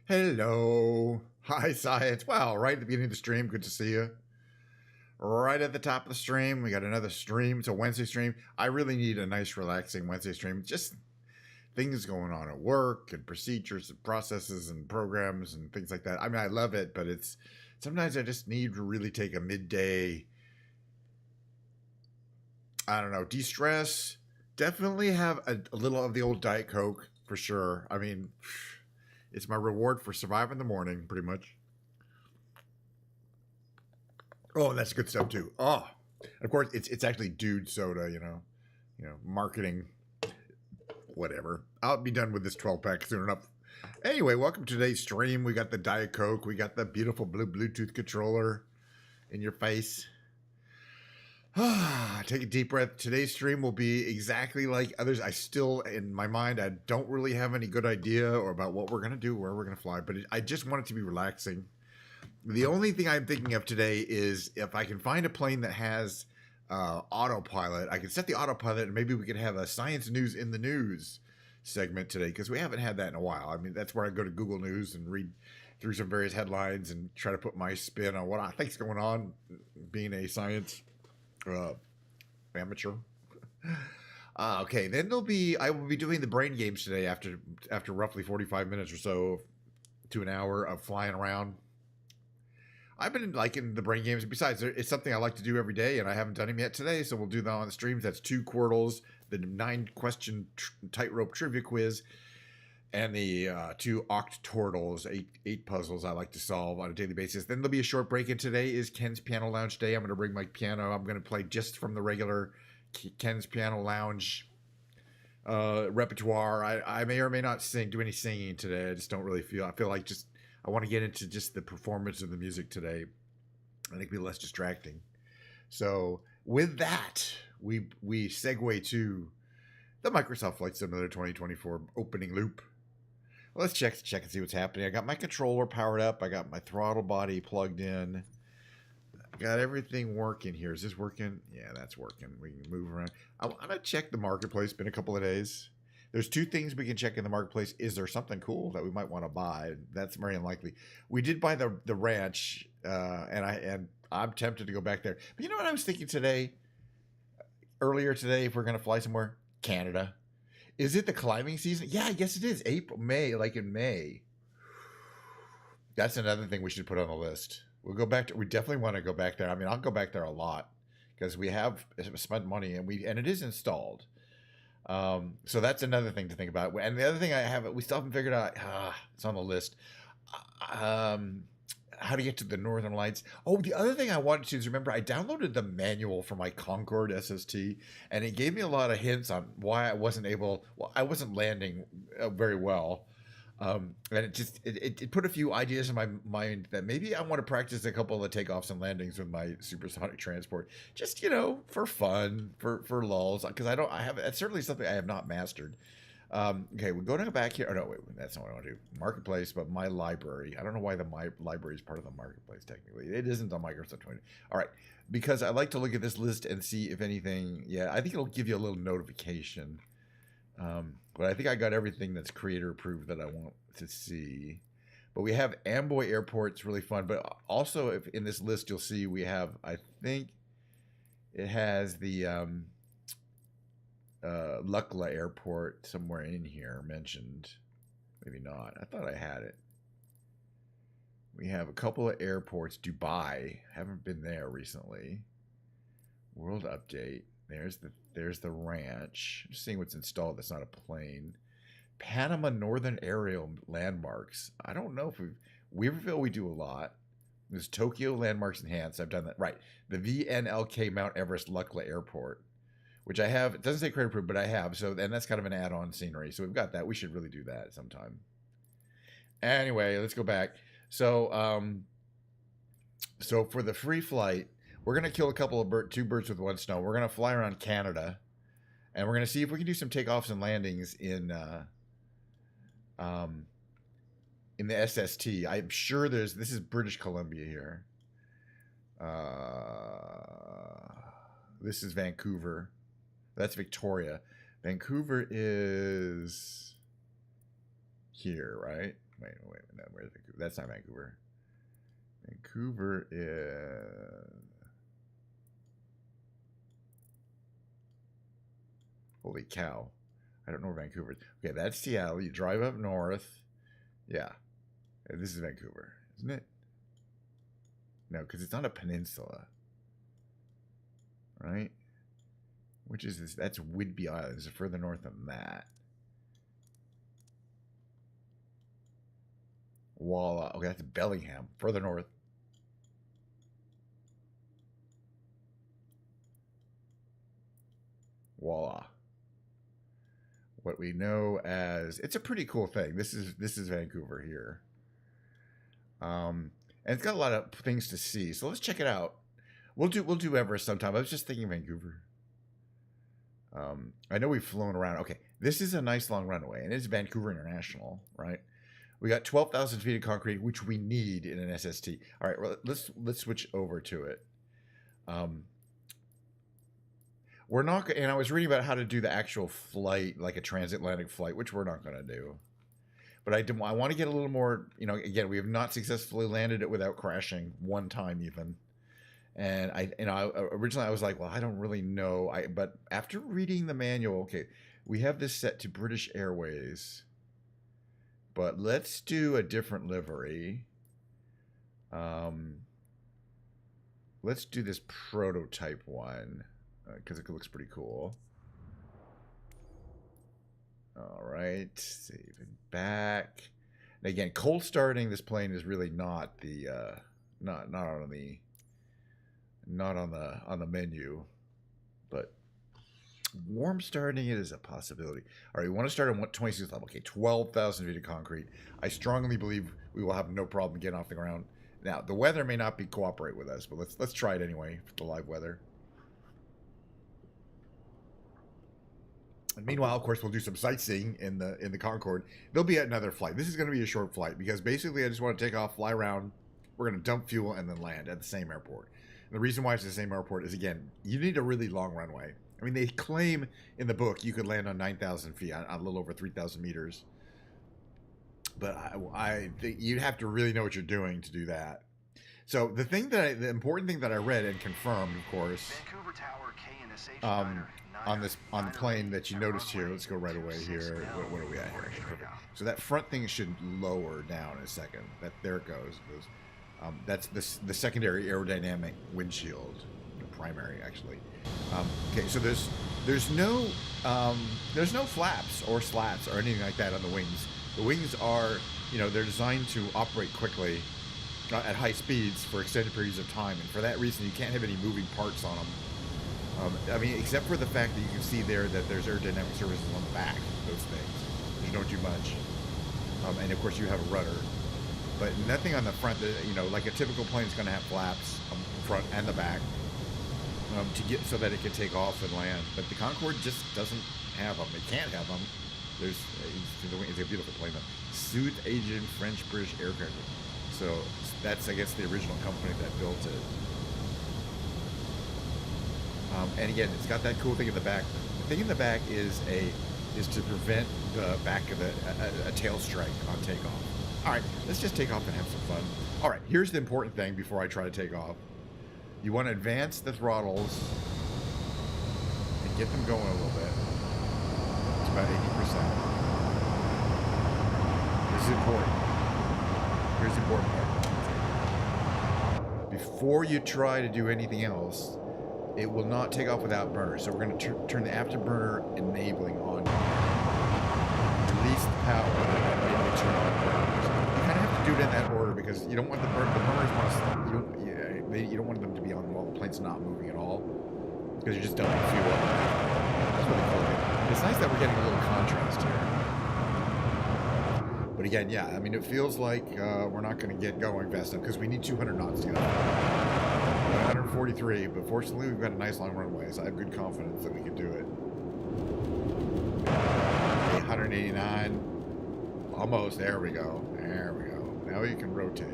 Hello. Hi, Science. Wow, right at the beginning of the stream. Good to see you. Right at the top of the stream, we got another stream. It's a Wednesday stream. I really need a nice, relaxing Wednesday stream. Just things going on at work and procedures and processes and programs and things like that. I mean, I love it, but it's sometimes I just need to really take a midday, I don't know, de stress. Definitely have a little of the old Diet Coke for sure. I mean, it's my reward for surviving the morning, pretty much. Oh, that's good stuff too. Oh, of course, it's actually dude soda. Marketing, whatever. I'll be done with this 12-pack soon enough. Anyway, welcome to today's stream. We got the Diet Coke. We got the beautiful blue Bluetooth controller in your face. Take a deep breath. Today's stream will be exactly like others. I still, in my mind, I don't really have any good idea or about what we're going to do, where we're going to fly, but I just want it to be relaxing. The only thing I'm thinking of today is if I can find a plane that has autopilot, I can set the autopilot and maybe we could have a science news in the news segment today because we haven't had that in a while. I mean, that's where I go to Google News and read through some various headlines and try to put my spin on what I think's going on, being a science amateur. Okay, then I will be doing the brain games today after roughly 45 minutes or so to an hour of flying around. I've been liking the brain games. Besides, it's something I like to do every day, and I haven't done them yet today, so we'll do that on the streams. That's 2 Quirtles, the 9-question tightrope trivia quiz, and the 2 Octortles, 8 puzzles I like to solve on a daily basis. Then there'll be a short break, and today is Ken's Piano Lounge Day. I'm going to bring my piano. I'm going to play just from the regular Ken's Piano Lounge repertoire. I may or may not do any singing today. I just don't really feel. I feel like I want to get into just the performance of the music today. I think it'll be less distracting. So with that, we segue to the Microsoft Flight Simulator 2024 opening loop. Well, let's check and see what's happening. I got my controller powered up. I got my throttle body plugged in. I got everything working here. Is this working? Yeah, that's working. We can move around. I'm going to check the marketplace. It's been a couple of days. There's 2 things we can check in the marketplace. Is there something cool that we might want to buy? That's very unlikely. We did buy the ranch, and I'm tempted to go back there. But you know what I was thinking earlier today, if we're going to fly somewhere? Canada. Is it the climbing season? Yeah, I guess it is. April, May, like in May. That's another thing we should put on the list. We definitely want to go back there. I mean, I'll go back there a lot because we have spent money and it is installed. So that's another thing to think about. And the other thing we still haven't figured out, it's on the list, how to get to the Northern Lights. Oh, the other thing I wanted to is, remember, I downloaded the manual for my Concorde SST, and it gave me a lot of hints on why I wasn't landing very well. And it put a few ideas in my mind that maybe I want to practice a couple of takeoffs and landings with my supersonic transport, just for fun, for lulls, because that's certainly something I have not mastered. Okay, we're going back here. Oh no, wait, that's not what I want to do. Marketplace, but my library. I don't know why my library is part of the marketplace. Technically, it isn't on Microsoft 20. All right, because I like to look at this list and see if anything. Yeah, I think it'll give you a little notification. But I think I got everything that's creator approved that I want to see. But we have Amboy Airport. It's really fun. But also, if in this list, you'll see we have, I think it has the Lukla Airport somewhere in here mentioned. Maybe not. I thought I had it. We have a couple of airports. Dubai. Haven't been there recently. World update. There's the ranch. Just seeing what's installed. That's not a plane. Panama Northern Aerial Landmarks. I don't know if Weaverville we do a lot. There's Tokyo Landmarks Enhanced. I've done that. Right. The VNLK Mount Everest Lukla Airport, which I have. It doesn't say credit approved, but I have. So, and that's kind of an add-on scenery. So we've got that. We should really do that sometime. Anyway, let's go back. So, so for the free flight, we're going to kill two birds with one stone. We're going to fly around Canada, and we're going to see if we can do some takeoffs and landings in the SST. I'm sure this is British Columbia here. This is Vancouver. That's Victoria. Vancouver is here, right? Wait. No, where's Vancouver? That's not Vancouver. Vancouver is... Holy cow. I don't know where Vancouver is. Okay, that's Seattle. You drive up north. Yeah. This is Vancouver, isn't it? No, because it's on a peninsula. Right? Which is this? That's Whidbey Island. It's further north than that. Walla. Okay, that's Bellingham. Further north. Voila. What we know as, it's a pretty cool thing. This is Vancouver here. And it's got a lot of things to see. So let's check it out. We'll do Everest sometime. I was just thinking Vancouver. I know we've flown around. Okay, this is a nice long runway, and it's Vancouver International, right? We got 12,000 feet of concrete, which we need in an SST. All right, well, let's switch over to it. We're not, and I was reading about how to do the actual flight, like a transatlantic flight, which we're not going to do. But I want to get a little more, again, we have not successfully landed it without crashing one time even. And originally I was like, well, I don't really know. But after reading the manual, okay, we have this set to British Airways, but let's do a different livery. Let's do this prototype one because it looks pretty cool. All right, save and back. And again, cold starting this plane is really not the not on the menu, but warm starting it is a possibility. All right, we want to start on 26th level. Okay, 12,000 feet of concrete. I strongly believe we will have no problem getting off the ground. Now, the weather may not cooperate with us, but let's try it anyway for the live weather. And meanwhile, of course, we'll do some sightseeing in the Concorde. There'll be another flight. This is going to be a short flight because basically I just want to take off, fly around. We're going to dump fuel and then land at the same airport. And the reason why it's the same airport is, again, you need a really long runway. I mean, they claim in the book you could land on 9,000 feet, on a little over 3,000 meters. But I think you'd have to really know what you're doing to do that. So the important thing that I read and confirmed, of course, Vancouver Tower, KNSH on the plane that you noticed here. Let's go right away here. What are we at here? Perfect. So that front thing should lower down in a second. There it goes. That's the secondary aerodynamic windshield, the primary actually. Okay, so there's no flaps or slats or anything like that on the wings. The wings are, they're designed to operate quickly at high speeds for extended periods of time, and for that reason you can't have any moving parts on them. I mean, except for the fact that you can see there that there's aerodynamic services on the back of those things, which don't do much. And of course you have a rudder, but nothing on the front. Like a typical plane is going to have flaps on the front and the back so that it can take off and land. But the Concorde just doesn't have them. It can't have them. It's a beautiful plane. Sud Asian French British aircraft. So that's, I guess, the original company that built it. And again, it's got that cool thing in the back. The thing in the back is to prevent the back of a tail strike on takeoff. All right, let's just take off and have some fun. All right, here's the important thing before I try to take off. You want to advance the throttles and get them going a little bit. It's about 80%. This is important. Here's the important part. Before you try to do anything else, it will not take off without burner. So we're going to turn the afterburner enabling on. Release the power and then turn on burners. You kind of have to do it in that order because you don't want the burners you don't want them to be on while the plane's not moving at all, because you're just dumping fuel. That's really cool. It's nice that we're getting a little contrast here. But again, yeah, I mean, it feels like we're not going to get going fast enough because we need 200 knots to get up. 143, but fortunately we've got a nice long runway, so I have good confidence that we can do it. 189, almost. There we go. There we go. Now you can rotate.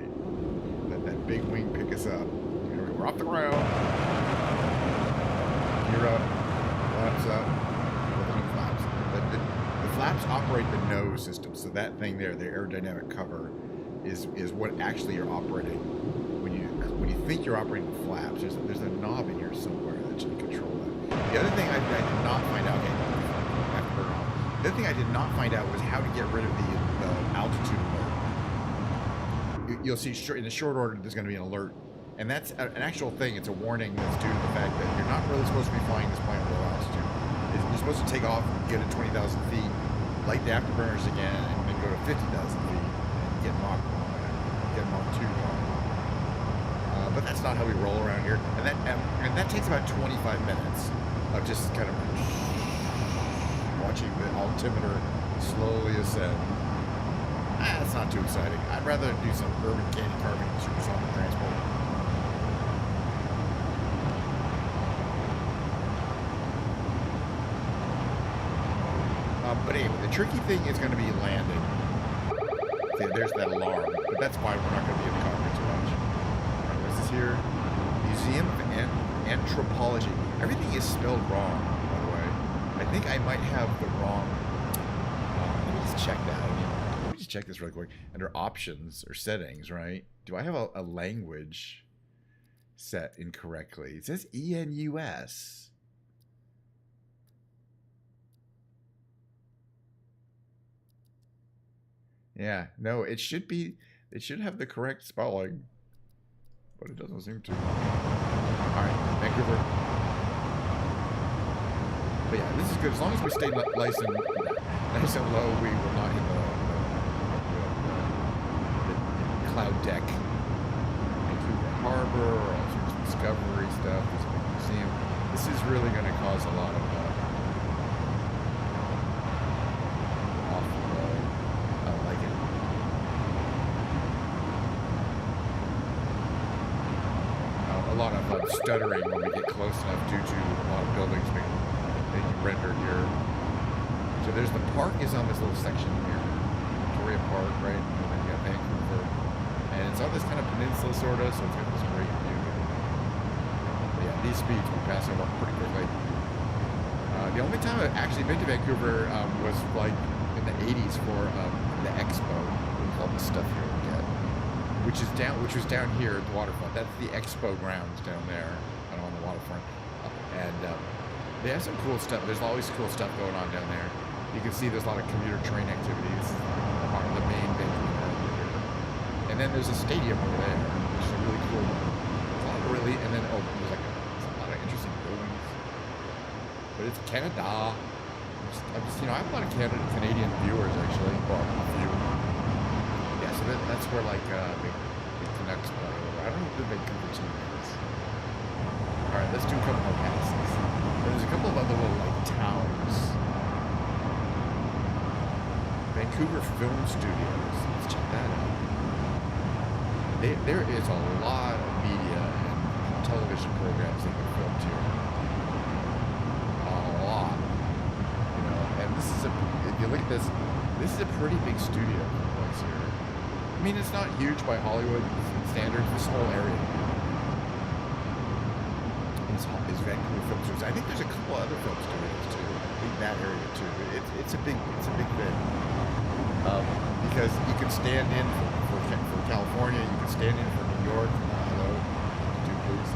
Let that big wing pick us up. We're off the ground. Gear up. Flaps up. The flaps operate the nose system. So that thing there, the aerodynamic cover, is what actually you're operating. When you think you're operating the flaps, there's a knob in here somewhere that should control that. The other thing I did not find out. Okay, I have to turn it off. The other thing I did not find out was how to get rid of the altitude alert. You'll see in the short order there's going to be an alert, and that's an actual thing. It's a warning that's due to the fact that you're not really supposed to be flying this plane at low altitude. You're supposed to take off, get at 20,000 feet, light the afterburners again, and then go to 50,000 feet and get Mach 2 going. But that's not how we roll around here, and that takes about 25 minutes of just kind of watching the altimeter slowly ascend. That's not too exciting. I'd rather do some urban candy carving and supersonic transport. But anyway, the tricky thing is going to be landing. See, there's that alarm, but that's fine. We're not going to be in the cockpit too much. All right, what's this here? Museum of Anthropology. Everything is spelled wrong, by the way. I think I might have the wrong. Let me just check that. Let me just check this really quick. Under options or settings, right? Do I have a language set incorrectly? It says ENUS. Yeah, no, it should have the correct spelling, but it doesn't seem to. Alright, Vancouver. But yeah, this is good. As long as we stay nice and low, we will not hit the cloud deck. Vancouver Harbor, all sorts of discovery stuff, this big museum. This is really going to cause a lot of stuttering when we get close enough due to a lot of buildings being rendered here. So there's the park is on this little section here. Victoria Park, right? And then you got Vancouver. And it's on this kind of peninsula sort of, so it's got this great view. But yeah, these speeds we pass over pretty quickly. The only time I've actually been to Vancouver was like in the 80s for the expo. With all the stuff here we get. Which was down here at the waterfront. That's the expo grounds down there on the waterfront. And they have some cool stuff. There's always cool stuff going on down there. You can see there's a lot of commuter train activities on the main Vancouver area here. And then there's a stadium over there, which is a really cool one. And then, there's a lot of interesting buildings. But it's Canada. I have a lot of Canadian viewers, actually. Well, a few. Yeah, so that's where, like, the Canucks play. I don't know who the Vancouver team is. Alright, let's do a couple more passes. There's a couple of other little, like, towns. Vancouver Film Studios. Let's check that out. There is a lot of media and television programs that get filmed here. A lot. You know, and this is if you look at this is a pretty big studio place here. I mean, it's not huge by Hollywood standards. This whole area is Vancouver Film Studios. I think there's a couple other film studios too in that area too. It's a big thing because you can stand in for California, you can stand in for New York. Hello, please.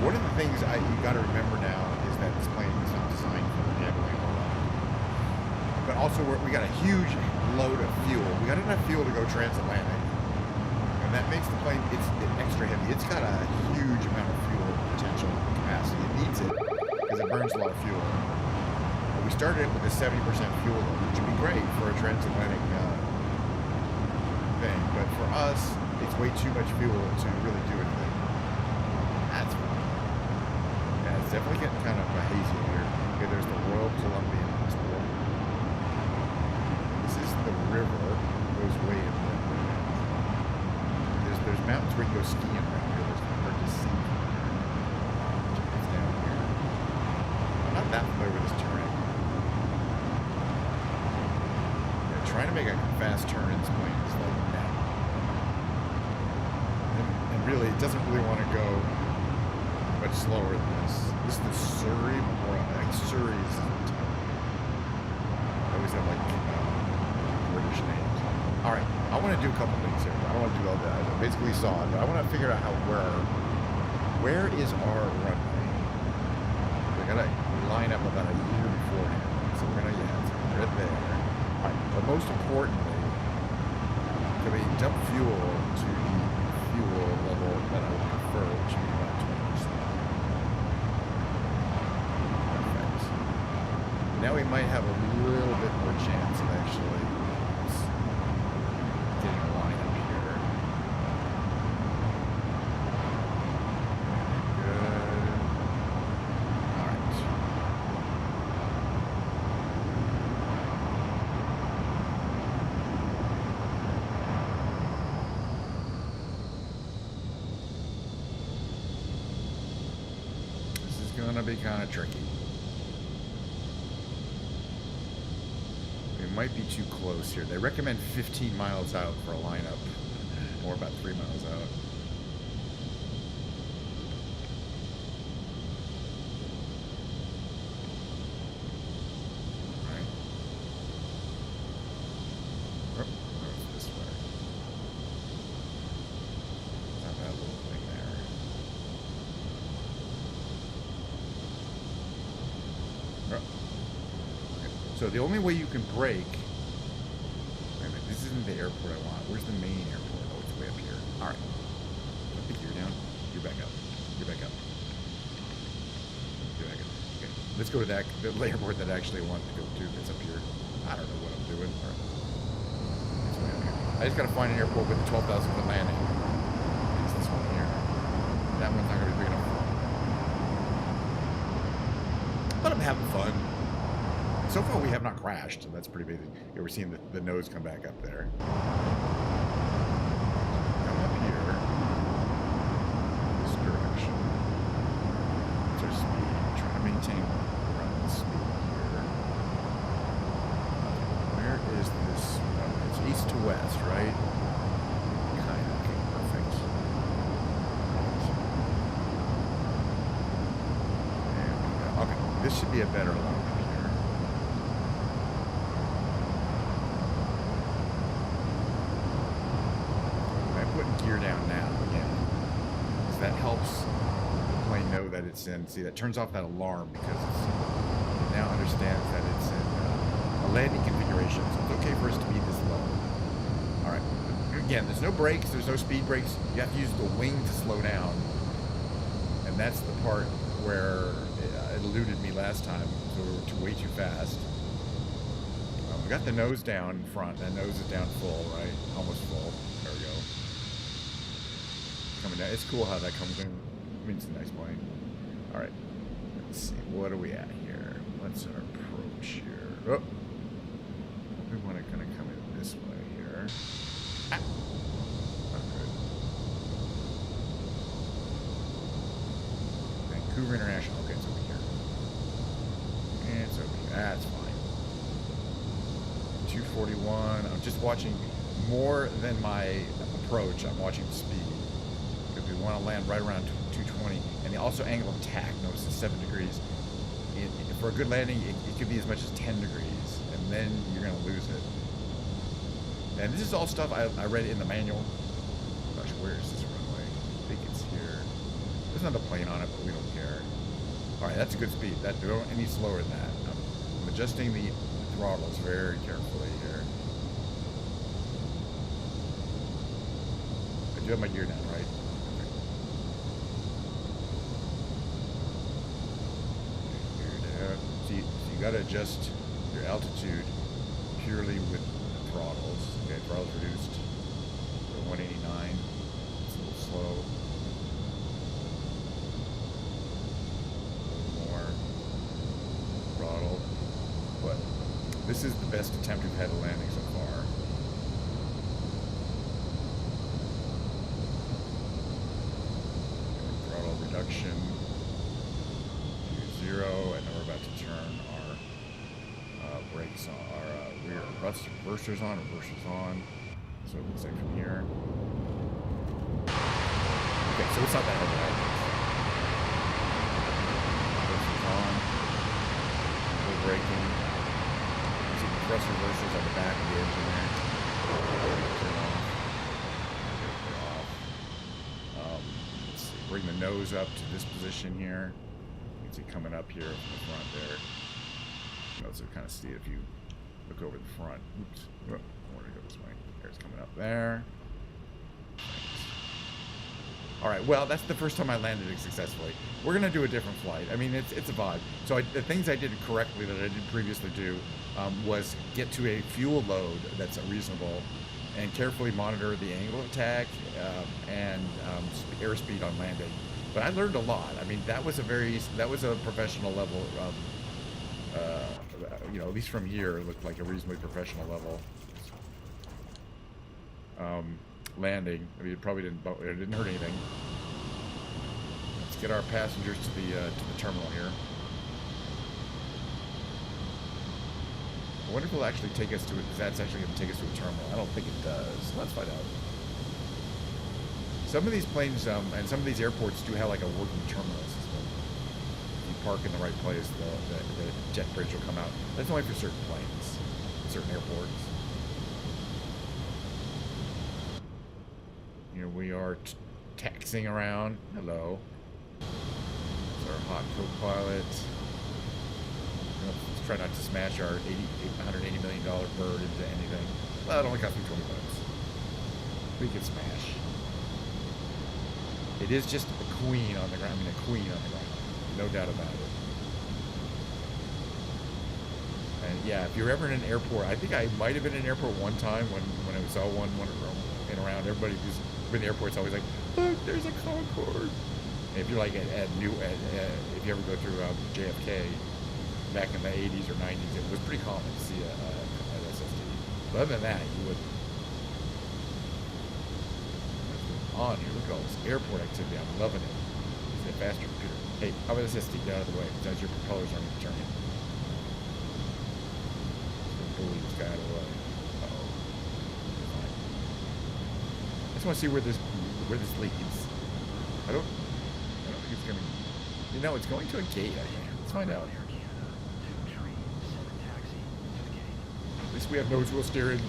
One of the things you got to remember now is that this plane is not designed for gambling all around. But also we got a huge load of fuel. We got enough fuel to go transatlantic, and that makes the plane it's extra heavy. It's got a huge amount of fuel potential capacity. It needs it because it burns a lot of fuel. But we started it with a 70% fuel load, which would be great for a transatlantic thing. But for us, it's way too much fuel to really do anything. That's fine. Yeah, it's definitely getting kind of hazy here. Okay, there's the Royal Columbian Hospital. The river goes way in there. There's mountains where you go skiing around here. There's hard to see. It's down here. I'm not that familiar with this terrain. Yeah, trying to make a fast turn in this plane is like that. And really, it doesn't really want to go much slower than this. This is the Surrey Memorial. Like Surrey is want to do a couple things here. I don't want to do all that. I basically saw it, but I want to figure out where is our runway. We're gonna line up about a year beforehand. So we're gonna right there. All right, but most importantly, can we dump fuel to the fuel level that I would prefer, which would be about 20%. Perfect. Now we might have a little bit more chance of actually getting a line up here. Good. All right. This is gonna be kind of tricky. We might be too close here. They recommend 15 miles out for a lineup, or about 3 miles out. All right. Oh, it's this way. Not that little thing there. Oh. So the only way you can brake. Wait a minute, this isn't the airport I want. Where's the main airport? Oh, it's way up here. All right. Put the gear down. You're back up. You're back up. You're back up. Okay. Let's go to the airport that I actually want to go to. It's up here. I don't know what I'm doing. All right. It's way up here. I just gotta find an airport with a 12,000 foot landing. It's this one here. That one's not gonna be big enough. But I'm having fun. So far, we have not crashed, and that's pretty big. Yeah, we're seeing the nose come back up there. Come up here. This direction. What's our speed? Trying to maintain run speed here. Where is this? It's east to west, right? Kind of. Okay, perfect. There we go. Okay, this should be a better line. Gear down now again, because that helps the plane know that it's in. See, that turns off that alarm because it now understands that it's in a landing configuration, so it's okay for us to be this low. All right, again, there's no brakes, there's no speed brakes. You have to use the wing to slow down, and that's the part where it eluded me last time, so we were way too fast. We got the nose down in front. That nose is down full, right? Almost full. There we go. Coming down. It's cool how that comes in. I mean, it's a nice plane. All right. Let's see. What are we at here? What's our approach here? Oh. We want to kind of come in this way here. Ah. Not good. Vancouver International. Okay, it's over here. It's over here. That's fine. 241. I'm just watching more than my approach. I'm watching the speed. We want to land right around 220, and the also angle of attack. Notice it's 7 degrees. For a good landing, it could be as much as 10 degrees, and then you're going to lose it. And this is all stuff I read in the manual. Gosh, where is this runway? I think it's here. There's not a plane on it, but we don't care. All right, that's a good speed. That don't any slower than that. I'm adjusting the throttles very carefully here. I do have my gear down, right? So you got to adjust your altitude purely with the throttles. Okay, throttles reduced to 189. It's a little slow. A little more throttle. But this is the best attempt we've had at landing so far. Okay, throttle reduction to 0, and then we're about to turn our brakes on, our rear reversers on, so it looks like from here. Okay, so it's not that hard to land. Reversers on, full braking. You see the thrust reversers on the back of the engine there. Turn on. bring the nose up to this position here. You can see coming up here from the front there. You know, so kind of see it if you look over the front. Oops. Oh, I wanted to go this way. There's coming up there. All right, well, that's the first time I landed it successfully. We're going to do a different flight. I mean, it's a vibe. So the things I did correctly that I didn't previously do was get to a fuel load that's reasonable and carefully monitor the angle of attack and airspeed on landing. But I learned a lot. I mean, that was a professional level. You know, at least from here, it looked like a reasonably professional level. Landing. I mean, it didn't hurt anything. Let's get our passengers to the terminal here. I wonder if it'll actually take us to it, because that's actually going to take us to a terminal. I don't think it does. Let's find out. Some of these planes and some of these airports do have like a working terminal system. If you park in the right place, the jet bridge will come out. That's only for certain planes, certain airports. Here we are taxiing around. Hello. It's our hot co-pilot. Let's try not to smash our $180 million bird into anything. Well, it only cost me 20 bucks. We can smash. It is just a queen on the ground. I mean, a queen on the ground. No doubt about it. And yeah, if you're ever in an airport, I think I might have been in an airport one time when I saw one around. Everybody who's in the airport's always like, look, there's a Concorde. And if you're like if you ever go through JFK back in the 80s or 90s, it was pretty common to see an SST. But other than that, you wouldn't. What's going on here? Look at all this airport activity. I'm loving it. It's a faster computer. Hey, how about SST? Get out of the way. Besides, your propellers aren't even turning. Bully this guy out of the way. I just want to see where this leads. I don't think it's going to. You know, it's going to a gate. I think. Let's find out. At least we have nose wheel steering.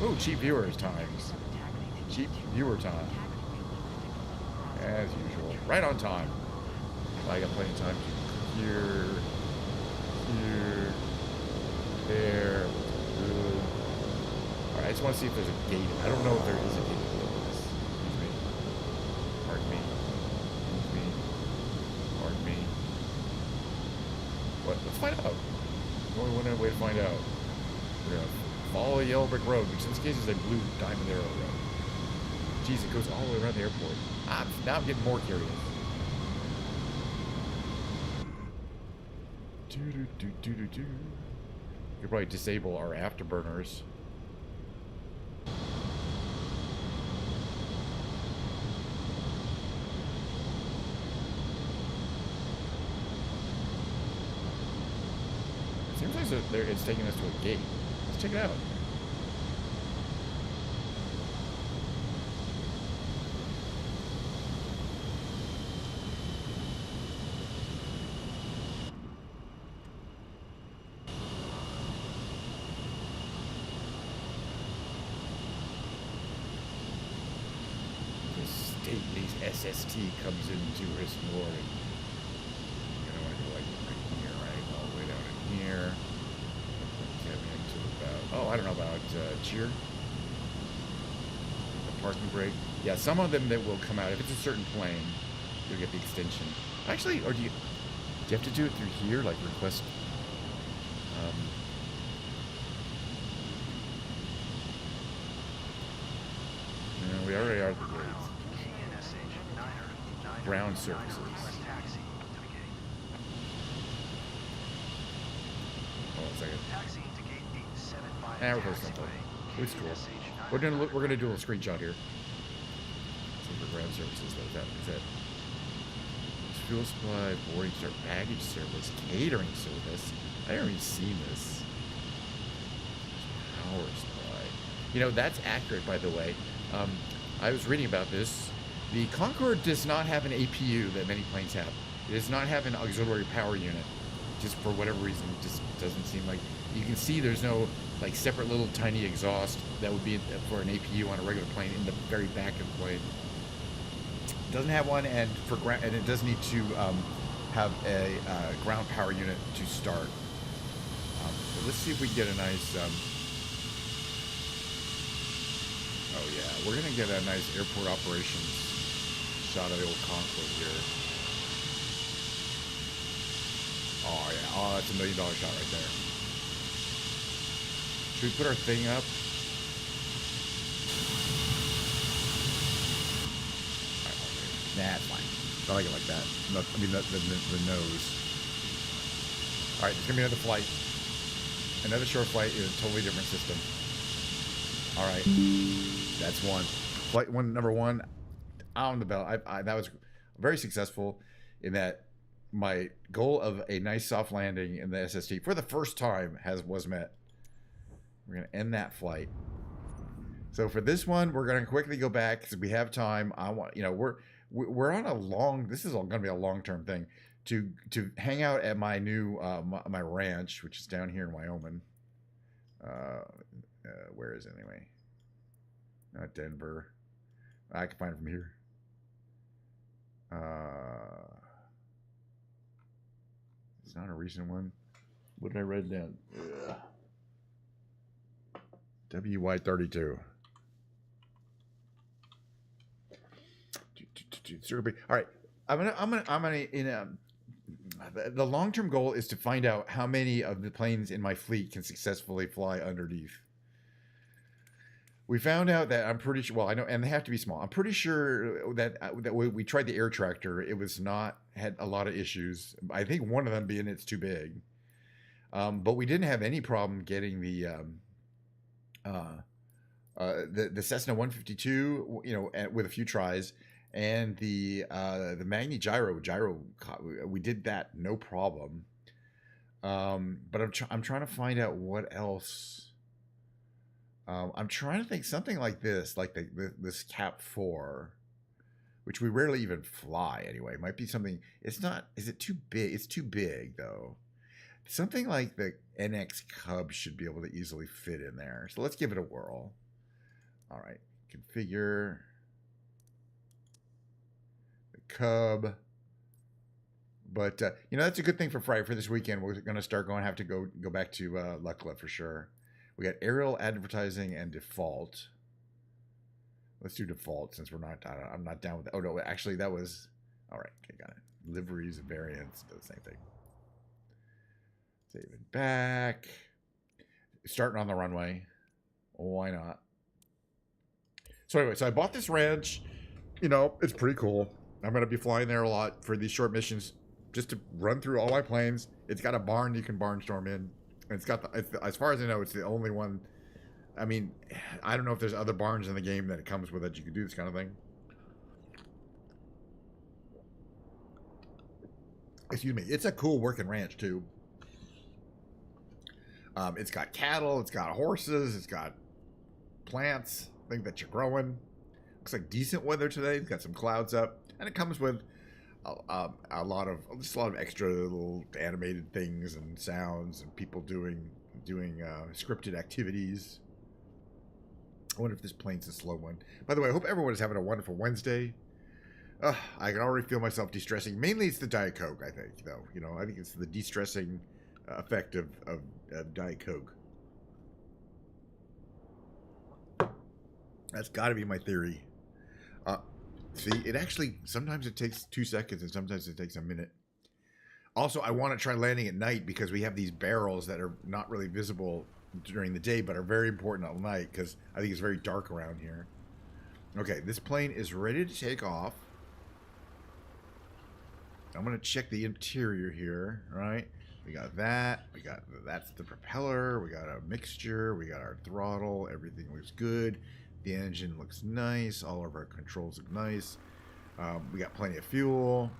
Oh, cheap viewers times. Cheap viewer time. As usual, right on time. I got plenty of time to here, there. All right, I just want to see if there's a gate. I don't know if there is a gate. Let's find out. There's only one way to find out. We're going to follow a yellow brick road, which in this case is a blue diamond arrow road. Jeez, it goes all the way around the airport. Now I'm getting more curious. You could probably disable our afterburners. Seems like it's taking us to a gate. Let's check it out. This stately SST comes into his glory. Here. Oh, I don't know about cheer. The parking brake. Yeah, some of them that will come out. If it's a certain plane, you'll get the extension. Actually, or do you have to do it through here, like request? No, we already are at the gates. Ground services. We're close enough. It's cool. We're gonna do a little screenshot here. See for ground services. Is that fuel supply, boarding start, baggage service, catering service? I haven't even seen this. Power supply. You know, that's accurate, by the way. I was reading about this. The Concorde does not have an APU that many planes have. It does not have an auxiliary power unit. Just for whatever reason, it just doesn't seem like. You can see there's no like separate little tiny exhaust that would be for an APU on a regular plane in the very back of the plane. Doesn't have one, and for ground, and it does need to have a ground power unit to start. So let's see if we can get a nice. Oh yeah, we're gonna get a nice airport operations shot of the old Concorde here. Oh yeah, oh that's $1 million shot right there. Should we put our thing up? Nah, it's fine. I like it like that. I mean, the nose. Alright, there's going to be another flight. Another short flight in a totally different system. Alright. That's one. Flight one, number one, on the bell. That was very successful in that my goal of a nice soft landing in the SST for the first time was met. We're going to end that flight. So for this one, we're going to quickly go back because we have time. I want, you know, we're on a long, this is going to be a long-term thing to hang out at my new my ranch, which is down here in Wyoming. Where is it anyway? Not Denver. I can find it from here. It's not a recent one. What did I write down? WY32. All right, I'm gonna the long-term goal is to find out how many of the planes in my fleet can successfully fly underneath. We found out that I'm pretty sure. Well, I know, and they have to be small. I'm pretty sure that we tried the air tractor. It was not had a lot of issues. I think one of them being it's too big. But we didn't have any problem getting the Cessna 152. You know, with a few tries. And the Magni gyro, we did that no problem. But I'm trying to find out what else. I'm trying to think something like this, like this Cap 4, which we rarely even fly anyway. Might be something. It's not. Is it too big? It's too big though. Something like the NX Cub should be able to easily fit in there. So let's give it a whirl. All right, configure. Cub, but you know, that's a good thing for Friday. For this weekend, we're going to start have to go back to Lukla for sure. We got aerial, advertising, and default. Let's do default since we're not. I'm not down with that. Oh no, actually that was all right. Okay, got it. Liveries and variants do the same thing. Save it back. Starting on the runway. Why not? So anyway, so I bought this ranch. You know, it's pretty cool. I'm going to be flying there a lot for these short missions just to run through all my planes. It's got a barn you can barnstorm in. And it's got, as far as I know, it's the only one. I mean, I don't know if there's other barns in the game that it comes with that you can do this kind of thing. Excuse me. It's a cool working ranch, too. It's got cattle. It's got horses. It's got plants, things that you're growing. Looks like decent weather today. It's got some clouds up. And it comes with a lot of extra little animated things and sounds and people doing scripted activities. I wonder if this plane's a slow one. By the way, I hope everyone is having a wonderful Wednesday. I can already feel myself de-stressing. Mainly it's the Diet Coke, I think, though. You know, I think it's the de-stressing effect of Diet Coke. That's got to be my theory. See, it actually, sometimes it takes 2 seconds and sometimes it takes a minute. Also, I want to try landing at night because we have these barrels that are not really visible during the day, but are very important at night because I think it's very dark around here. Okay, this plane is ready to take off. I'm going to check the interior here, right? We got that. That's the propeller. We got a mixture. We got our throttle. Everything looks good. The engine looks nice. All of our controls look nice. We got plenty of fuel.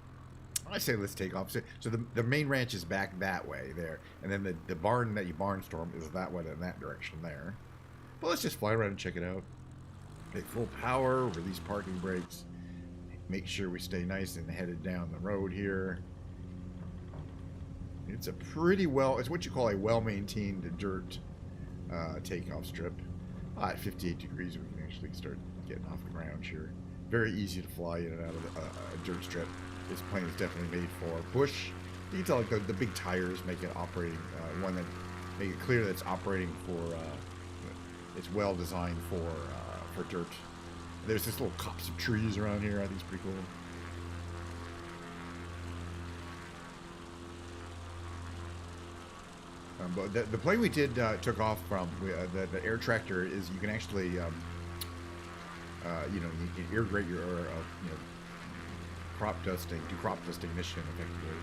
I say let's take off. So the main ranch is back that way there. And then the barn that you barnstorm is that way in that direction there. But let's just fly around and check it out. Okay, full power. Release parking brakes. Make sure we stay nice and headed down the road here. It's a pretty it's what you call a well-maintained dirt takeoff strip. At 58 degrees, we can actually start getting off the ground here. very easy to fly in and out of a dirt strip. This plane is definitely made for bush. You can tell like the big tires make it operating, one that make it clear that it's operating for, it's well designed for dirt. There's this little copse of trees around here. I think it's pretty cool. But the plane we did took off from, the air tractor, is you can actually, you know, you can irrigate your, you know, crop dusting, do crop dusting mission effectively.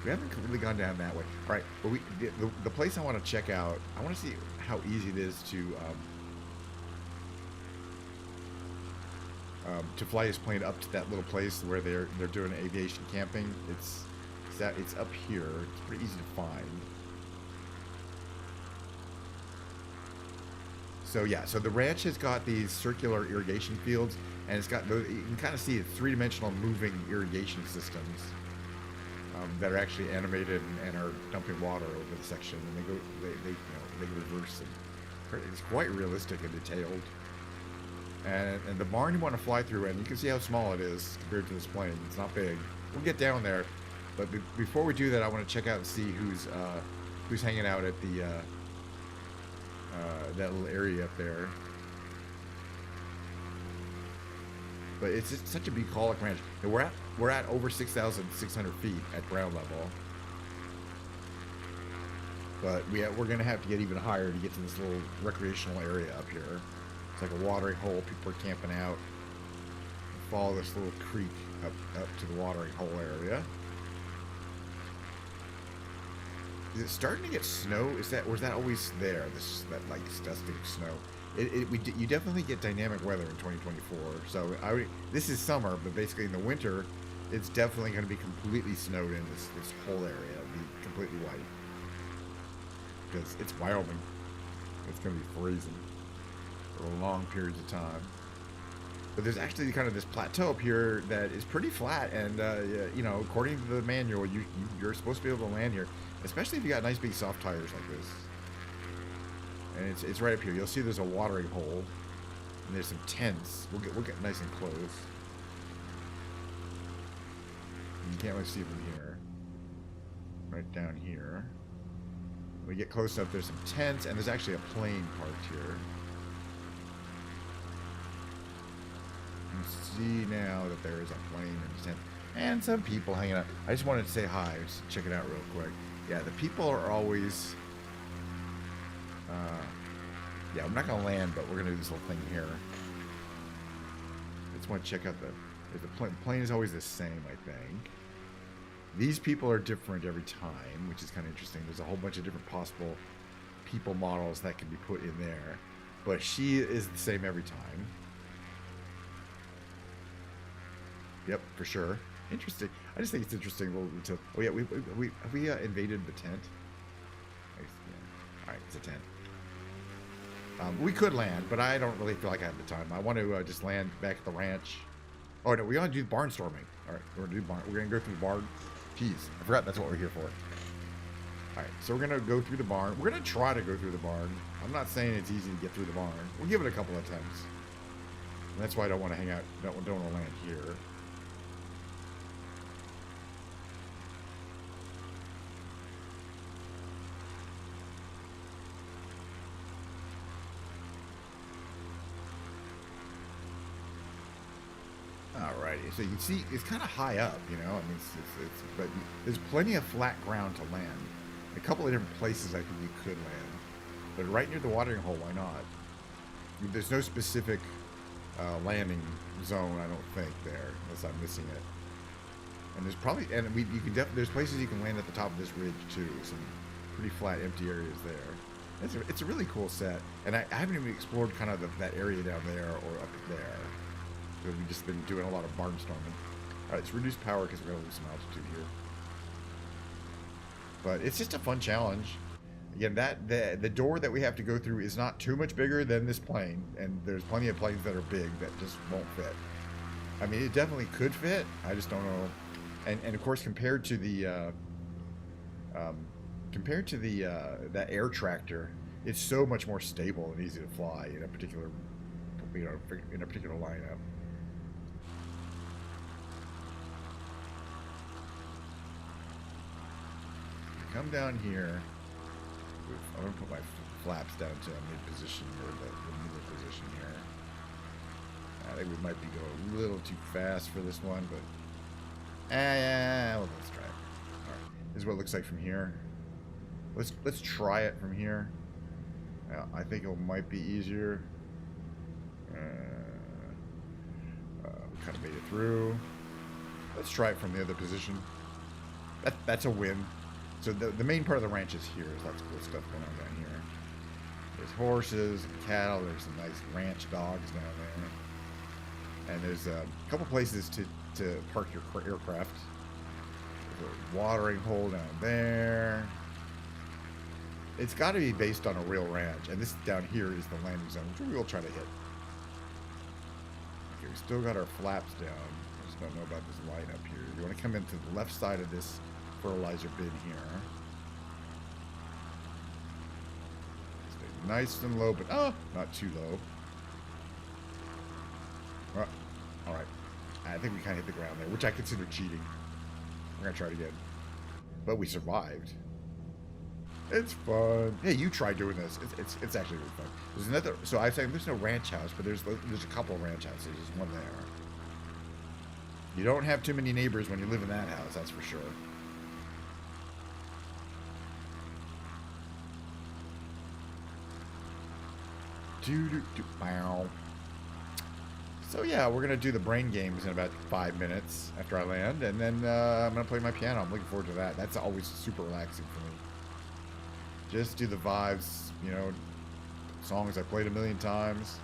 We haven't really gone down that way. All right, but the place I want to check out, I want to see how easy it is to fly this plane up to that little place where they're doing aviation camping. It's up here. It's pretty easy to find. So yeah, so the ranch has got these circular irrigation fields, and it's got those, you can kind of see three-dimensional moving irrigation systems that are actually animated and are dumping water over the section, and they you know, they reverse, and it's quite realistic and detailed. And the barn you want to fly through, and you can see how small it is compared to this plane. It's not big. We'll get down there, but before we do that, I want to check out and see who's hanging out at the that little area up there. But it's just such a bucolic ranch. And we're at over 6,600 feet at ground level. But we're gonna have to get even higher to get to this little recreational area up here. It's like a watering hole. People are camping out. Follow this little creek up to the watering hole area. Is it starting to get snow? Or is that always there? That like dusting snow. You definitely get dynamic weather in 2024. So this is summer, but basically in the winter, it's definitely going to be completely snowed in. This whole area will be completely white because it's Wyoming. It's going to be freezing for long periods of time. But there's actually kind of this plateau up here that is pretty flat, and you know, according to the manual, you're supposed to be able to land here, especially if you got nice big soft tires like this. And it's right up here. You'll see there's a watering hole, and there's some tents. We'll get nice and close. And you can't really see from here. Right down here. When we get close up, there's some tents, and there's actually a plane parked here. You see now that there is a plane and a tent, and some people hanging out. I just wanted to say hi. Just check it out real quick. Yeah, the people are always. Yeah, I'm not gonna land, but we're gonna do this little thing here. I just want to check out the plane is always the same, I think. These people are different every time, which is kind of interesting. There's a whole bunch of different possible people models that can be put in there, but she is the same every time. Yep, for sure. Interesting. I just think it's interesting. Oh yeah, have we invaded the tent? Yeah. All right, it's a tent. We could land, but I don't really feel like I have the time. I want to just land back at the ranch. Oh no, we want to do barnstorming. All right, we're gonna do barn. We're gonna go through the barn. Jeez, I forgot that's what we're here for. All right, so we're gonna go through the barn. We're gonna try to go through the barn. I'm not saying it's easy to get through the barn. We'll give it a couple of attempts. And that's why I don't want to hang out. Don't want to land here. Alrighty, so you can see it's kind of high up, you know. I mean, but there's plenty of flat ground to land. A couple of different places I think you could land, but right near the watering hole, why not? There's no specific landing zone, I don't think there, unless I'm missing it. And there's probably, there's places you can land at the top of this ridge too. Some pretty flat, empty areas there. It's a really cool set, and I haven't even explored kind of that area down there or up there. We've just been doing a lot of barnstorming. Alright, let's reduce power because we're going to lose some altitude here. But it's just a fun challenge. Again, the door that we have to go through is not too much bigger than this plane, and there's plenty of planes that are big that just won't fit. I mean, it definitely could fit. I just don't know. And of course, compared to the that air tractor, it's so much more stable and easy to fly in a particular lineup. come down here. I'm going to put my flaps down to mid-position, or the middle position here. I think we might be going a little too fast for this one, but... well, let's try it. Alright, this is what it looks like from here. Let's try it from here. I think it might be easier. We kind of made it through. Let's try it from the other position. That's a win. So the main part of the ranch is here. There's lots of cool stuff going on down here. There's horses and cattle. There's some nice ranch dogs down there. And there's a couple places to park your aircraft. There's a watering hole down there. It's got to be based on a real ranch. And this down here is the landing zone, which we will try to hit. Okay, we still got our flaps down. I just don't know about this light up here. You want to come into the left side of this fertilizer bin here. Stay nice and low, but not too low. All right. I think we kind of hit the ground there, which I consider cheating. We're gonna try it again, but we survived. It's fun. Hey, you try doing this. It's actually really fun. There's another. So I say there's no ranch house, but there's a couple of ranch houses. There's one there. You don't have too many neighbors when you live in that house. That's for sure. Bow. So yeah, we're gonna do the brain games in about 5 minutes after I land, and then I'm gonna play my piano. I'm looking forward to that. That's always super relaxing for me. Just do the vibes, you know, songs I played a million times.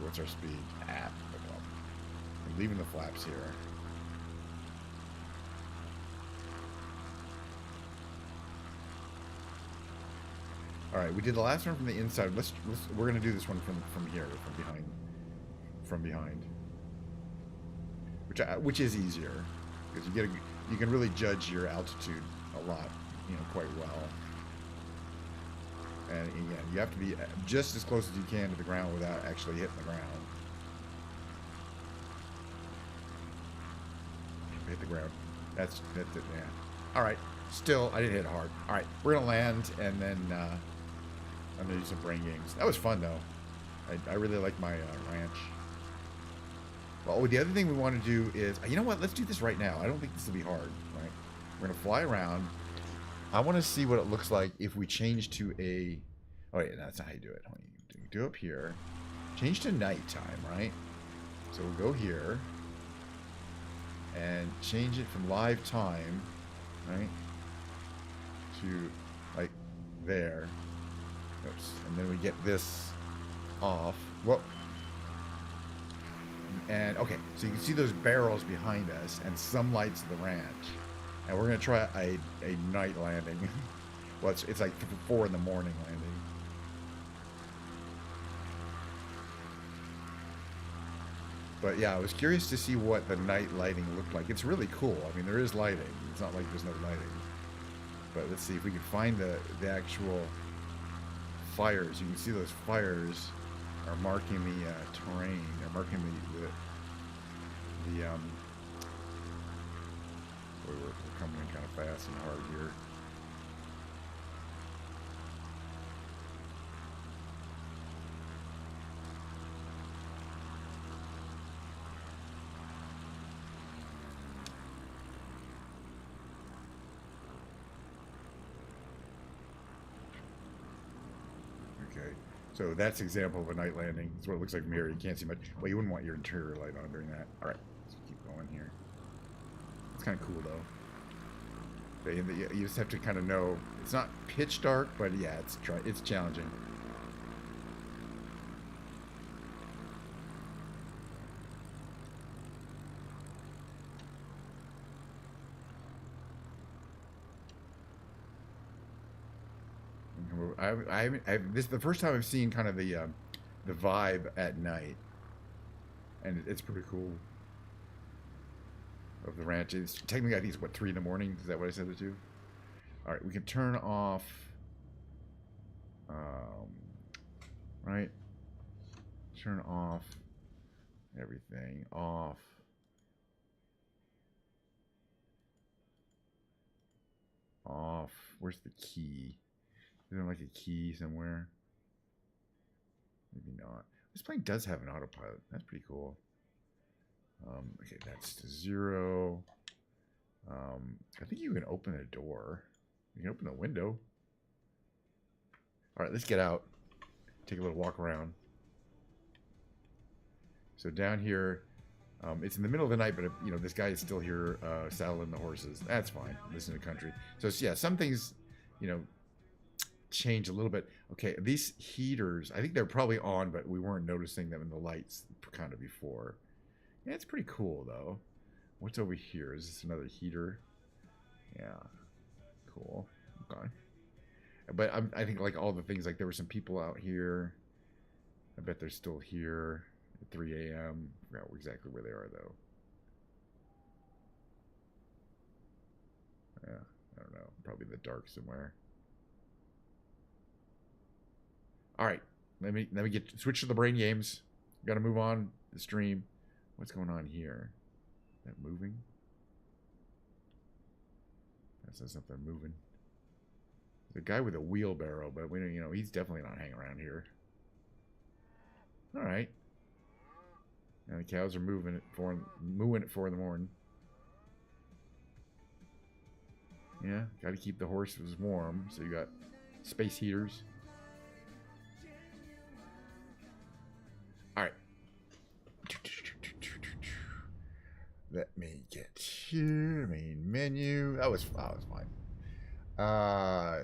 What's our speed? I'm leaving the flaps here. All right, we did the last one from the inside. We're gonna do this one from here, from behind, which is easier because you can really judge your altitude a lot, you know, quite well. And again, you have to be just as close as you can to the ground without actually hitting the ground. Hit the ground. That's it. Yeah. All right. Still, I didn't hit hard. All right, we're gonna land, and then I'm gonna do some brain games. That was fun though. I really like my ranch. Well, the other thing we want to do is, you know what? Let's do this right now. I don't think this will be hard. Right? We're gonna fly around. I want to see what it looks like if we change to a... Oh, wait, that's not how you do it. You do up here. Change to nighttime, right? So we'll go here. And change it from live time, right? To, like, there. Oops. And then we get this off. Whoop. And, okay, so you can see those barrels behind us and some lights of the ranch. And we're going to try a night landing. Well, it's like 4 in the morning landing. But yeah, I was curious to see what the night lighting looked like. It's really cool. I mean, there is lighting. It's not like there's no lighting. But let's see if we can find the actual fires. You can see those fires are marking the terrain. They're marking the we're coming in kind of fast and hard here. Okay, so that's an example of a night landing. That's what it looks like from here. You can't see much. Well, you wouldn't want your interior light on during that. All right, let's keep going here. It's kind of cool though. You just have to kind of know. It's not pitch dark, but yeah, it's challenging. This is the first time I've seen kind of the vibe at night, and it's pretty cool. Of the ranch. It's technically, I think it's what, 3 in the morning. Is that what I said it to? All right, we can turn off. Right. Turn off everything. Off. off. Where's the key? Is there like a key somewhere? Maybe not. This plane does have an autopilot. That's pretty cool. Okay, that's to 0. I think you can open a door. You can open a window. All right, let's get out. Take a little walk around. So down here, it's in the middle of the night, but you know this guy is still here saddling the horses. That's fine. This is a country. So yeah, some things, you know, change a little bit. Okay, these heaters, I think they're probably on, but we weren't noticing them in the lights kind of before. Yeah, it's pretty cool though. What's over here? Is this another heater? Yeah, cool. Okay. But I think like all the things, like there were some people out here. I bet they're still here at 3 a.m. I forgot exactly where they are though. Yeah, I don't know. Probably in the dark somewhere. All right, let me switch to the brain games. Got to move on the stream. What's going on here? Is that moving? That says something moving. The guy with a wheelbarrow, but we don't, you know, he's definitely not hanging around here. All right. And the cows are mooing at 4 in the morning. Yeah, got to keep the horses warm. So you got space heaters. All right. Let me get here. Main menu. That was fine.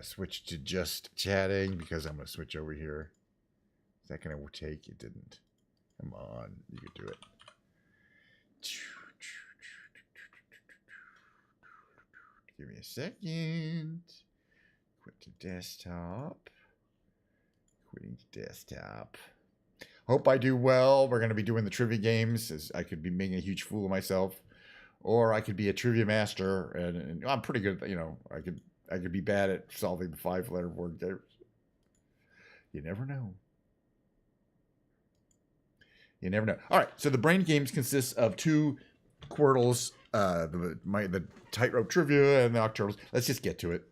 Switch to just chatting because I'm going to switch over here. Is that going to take? It didn't. Come on. You could do it. Give me a second. Quit to desktop. Quitting to desktop. Hope I do well. We're going to be doing the trivia games. As I could be making a huge fool of myself. Or I could be a trivia master. And I'm pretty good. You know, I could be bad at solving the 5-letter word games. You never know. You never know. All right, so the brain games consists of 2 Quirtles, the tightrope trivia and the Octurtles. Let's just get to it.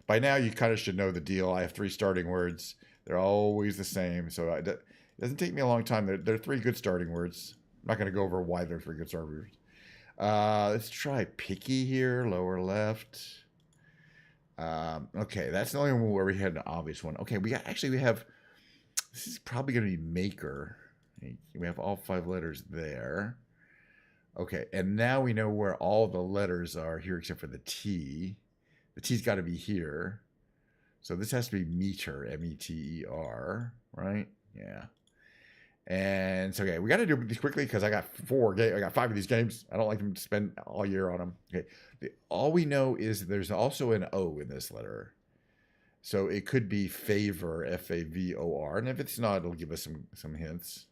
By now, you kind of should know the deal. I have 3 starting words. They're always the same, so it doesn't take me a long time. They're 3 good starting words. I'm not going to go over why they're 3 good starting words. Let's try picky here, lower left. Okay, that's the only one where we had an obvious one. Okay, we have. This is probably going to be maker. We have all 5 letters there. Okay, and now we know where all the letters are here except for the T. The T's got to be here. So this has to be meter, M-E-T-E-R, right? Yeah. And so, okay, we got to do these quickly because I got 5 of these games. I don't like them to spend all year on them. Okay, all we know is there's also an O in this letter. So it could be favor, F-A-V-O-R. And if it's not, it'll give us some hints.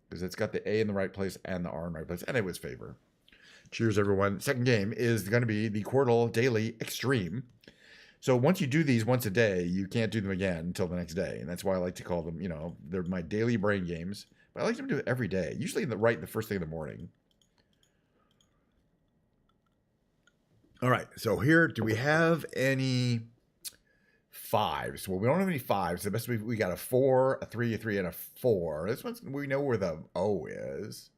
Because it's got the A in the right place and the R in the right place. And it was favor. Cheers, everyone. Second game is going to be the Quirtle Daily Extreme. So once you do these once a day, you can't do them again until the next day. And that's why I like to call them, you know, they're my daily brain games. But I like to do it every day. Usually the first thing in the morning. All right. So here, do we have any 5s? Well, we don't have any 5s. The best we got a 4, a 3, a 3, and a 4. This one's, we know where the O is.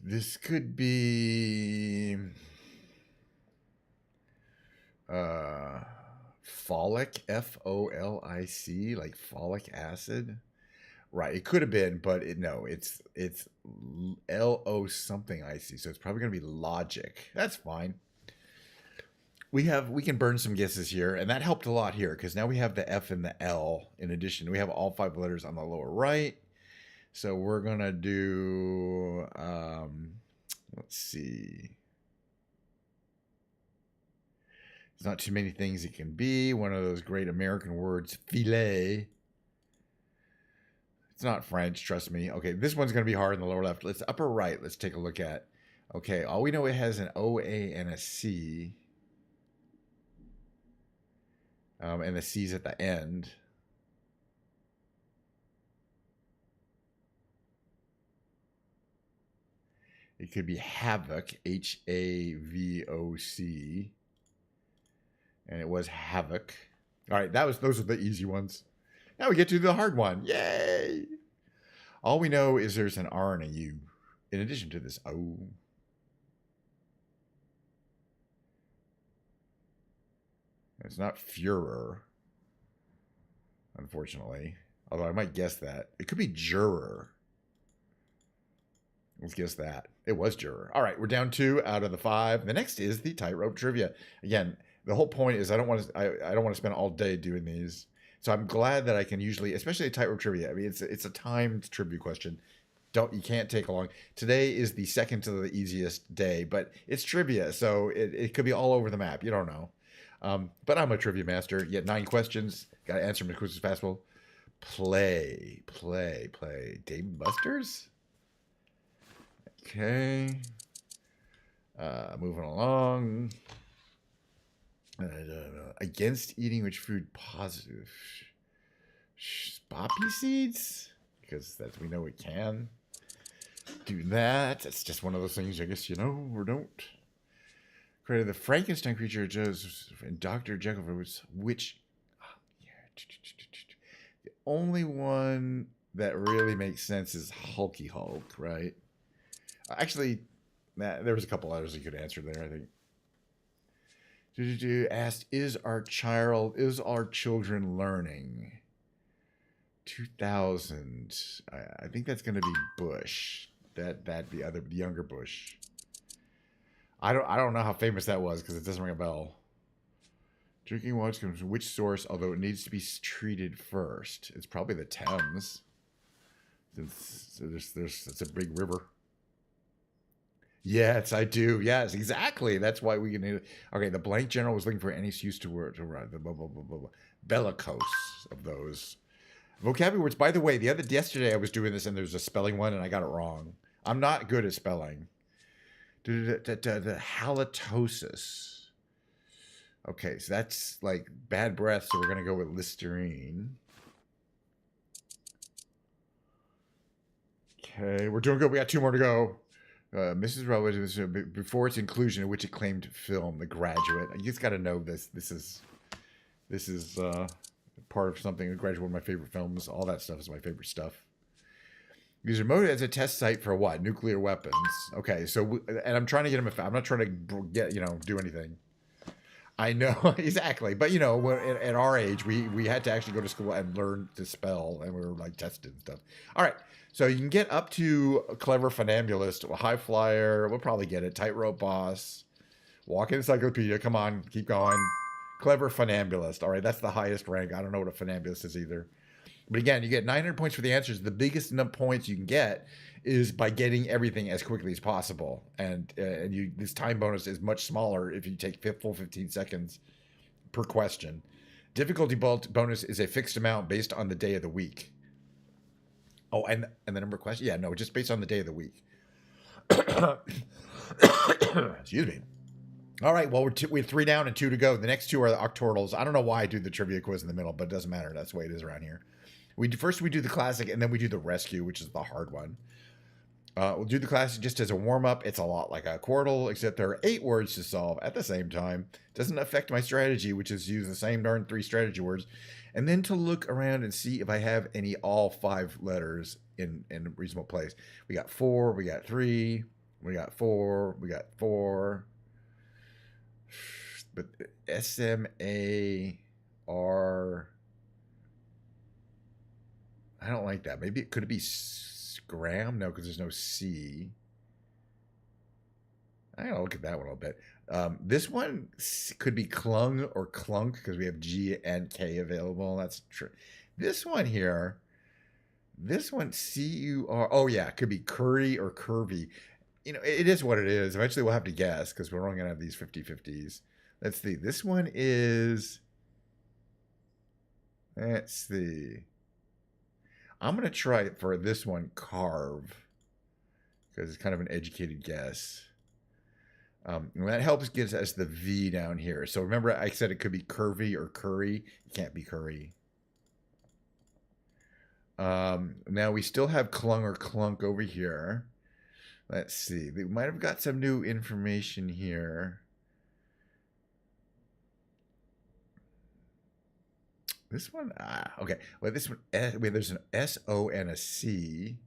This could be folic, F-O-L-I-C, like folic acid. Right, it could have been, but it's L-O something I-C, so it's probably going to be logic. That's fine. We can burn some guesses here, and that helped a lot here, because now we have the F and the L in addition. We have all 5 letters on the lower right. So we're going to do, let's see. There's not too many things it can be. One of those great American words, filet. It's not French, trust me. Okay, this one's going to be hard in the lower left. Let's upper right. Let's take a look at. Okay, all we know it has an O, A, and a C. And the C's at the end. It could be Havoc, Havoc. And it was Havoc. All right, those are the easy ones. Now we get to the hard one. Yay! All we know is there's an R and a U. In addition to this O. It's not Führer, unfortunately. Although I might guess that. It could be Juror. Let's guess that. It was Juror. All right, we're down 2 out of the 5. The next is the tightrope trivia. Again, the whole point is I don't want to spend all day doing these. So I'm glad that I can usually, especially a tightrope trivia. I mean, it's a timed trivia question. You can't take long. Today is the second to the easiest day, but it's trivia, so it could be all over the map. You don't know. But I'm a trivia master. You get 9 questions. Got to answer them as quick as possible. Play. Dave & Buster's? Okay. Moving along. Against eating which food positive? Poppy seeds? Because we know it can do that. It's just one of those things, I guess, you know, or don't. Created the Frankenstein creature and Dr. Jekyll, which the only one that really makes sense is Hulky Hulk, right? Actually, there was a couple others you could answer there, I think. Asked, is our children learning? 2000. I think that's going to be Bush. That the younger Bush. I don't know how famous that was because it doesn't ring a bell. Drinking water comes from which source? Although it needs to be treated first. It's probably the Thames. Since it's a big river. Yes, I do. Yes, exactly. That's why we can. Okay, the blank general was looking for any use to word to write the blah blah blah blah blah. Bellicose of those vocabulary words. By the way, yesterday I was doing this and there's a spelling one and I got it wrong. I'm not good at spelling. The halitosis. Okay, so that's like bad breath. So we're gonna go with Listerine. Okay, we're doing good. We got 2 more to go. Mrs. Rowland, before its inclusion in which it claimed film, The Graduate. You just got to know this. This is part of something. The Graduate, one of my favorite films. All that stuff is my favorite stuff. Use remote as a test site for what? Nuclear weapons. Okay, so and I'm trying to get him. I'm not trying to do anything. I know exactly, but at our age, we had to actually go to school and learn to spell, and we were like tested and stuff. All right. So you can get up to a Clever Funambulist, a High Flyer. We'll probably get it. Tightrope Boss. Walking Encyclopedia. Come on. Keep going. Clever Funambulist. All right. That's the highest rank. I don't know what a Funambulist is either. But again, you get 900 points for the answers. The biggest points you can get is by getting everything as quickly as possible. And this time bonus is much smaller if you take full 15 seconds per question. Difficulty bonus is a fixed amount based on the day of the week. Oh, and the number of questions? Yeah, no, just based on the day of the week. Excuse me. All right, well, we're 3 down and 2 to go. The next 2 are the Octortals. I don't know why I do the trivia quiz in the middle, but it doesn't matter. That's the way it is around here. First we do the classic, and then we do the rescue, which is the hard one. We'll do the classic just as a warm-up. It's a lot like a Quordle, except there are 8 words to solve at the same time. Doesn't affect my strategy, which is use the same darn 3 strategy words. And then to look around and see if I have all 5 letters in a reasonable place. We got 4, we got 3, we got 4, we got 4. But S-M-A-R... I don't like that. Maybe could it be Scram? No, because there's no C. I gotta look at that one a little bit. This one could be Clung or Clunk because we have G and K available. That's true. This one here, C-U-R. Oh yeah, it could be Curry or Curvy. It is what it is. Eventually we'll have to guess because we're only gonna have these 50-50s. Let's see. This one is. Let's see. I'm going to try it for this one, Carve, because it's kind of an educated guess. And that helps get us the V down here. So remember I said it could be Curvy or Curry. It can't be Curry. Now we still have Clung or Clunk over here. Let's see. They might have got some new information here. This one, okay. Well, this one, wait, there's an S-O and a C.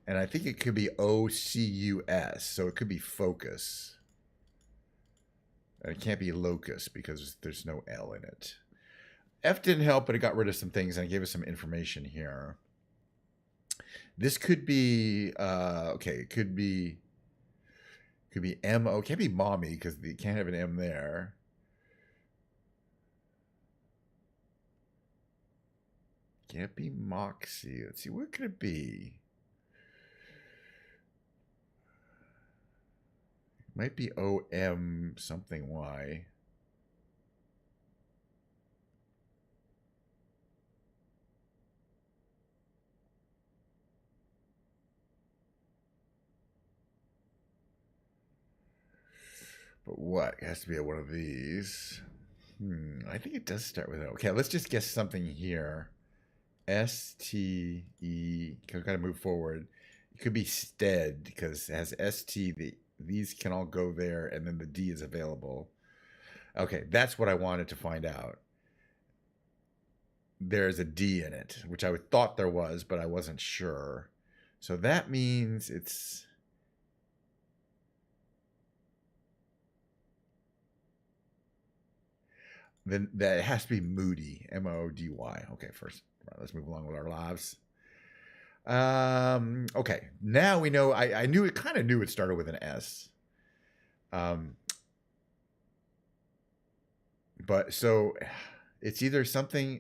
And I think it could be O-C-U-S, so it could be focus. And it can't be locus because there's no L in it. F didn't help, but it got rid of some things and it gave us some information here. This could be, okay, it could be M-O. It can't be mommy because you can't have an M there. Can't be Moxie. Let's see, what could it be? Might be O-M something Y. But what? It has to be one of these. I think it does start with O. Okay, let's just guess something here. S-T-E. Got to move forward. It could be stead because it has S-T. These can all go there, and then the D is available. Okay, that's what I wanted to find out. There's a D in it, which I thought there was, but I wasn't sure. So that means it's... Then that has to be Moody, M-O-D-Y. Okay, first, right, let's move along with our lives. Okay, now we know. I knew it. Kind of knew it started with an S. But so it's either something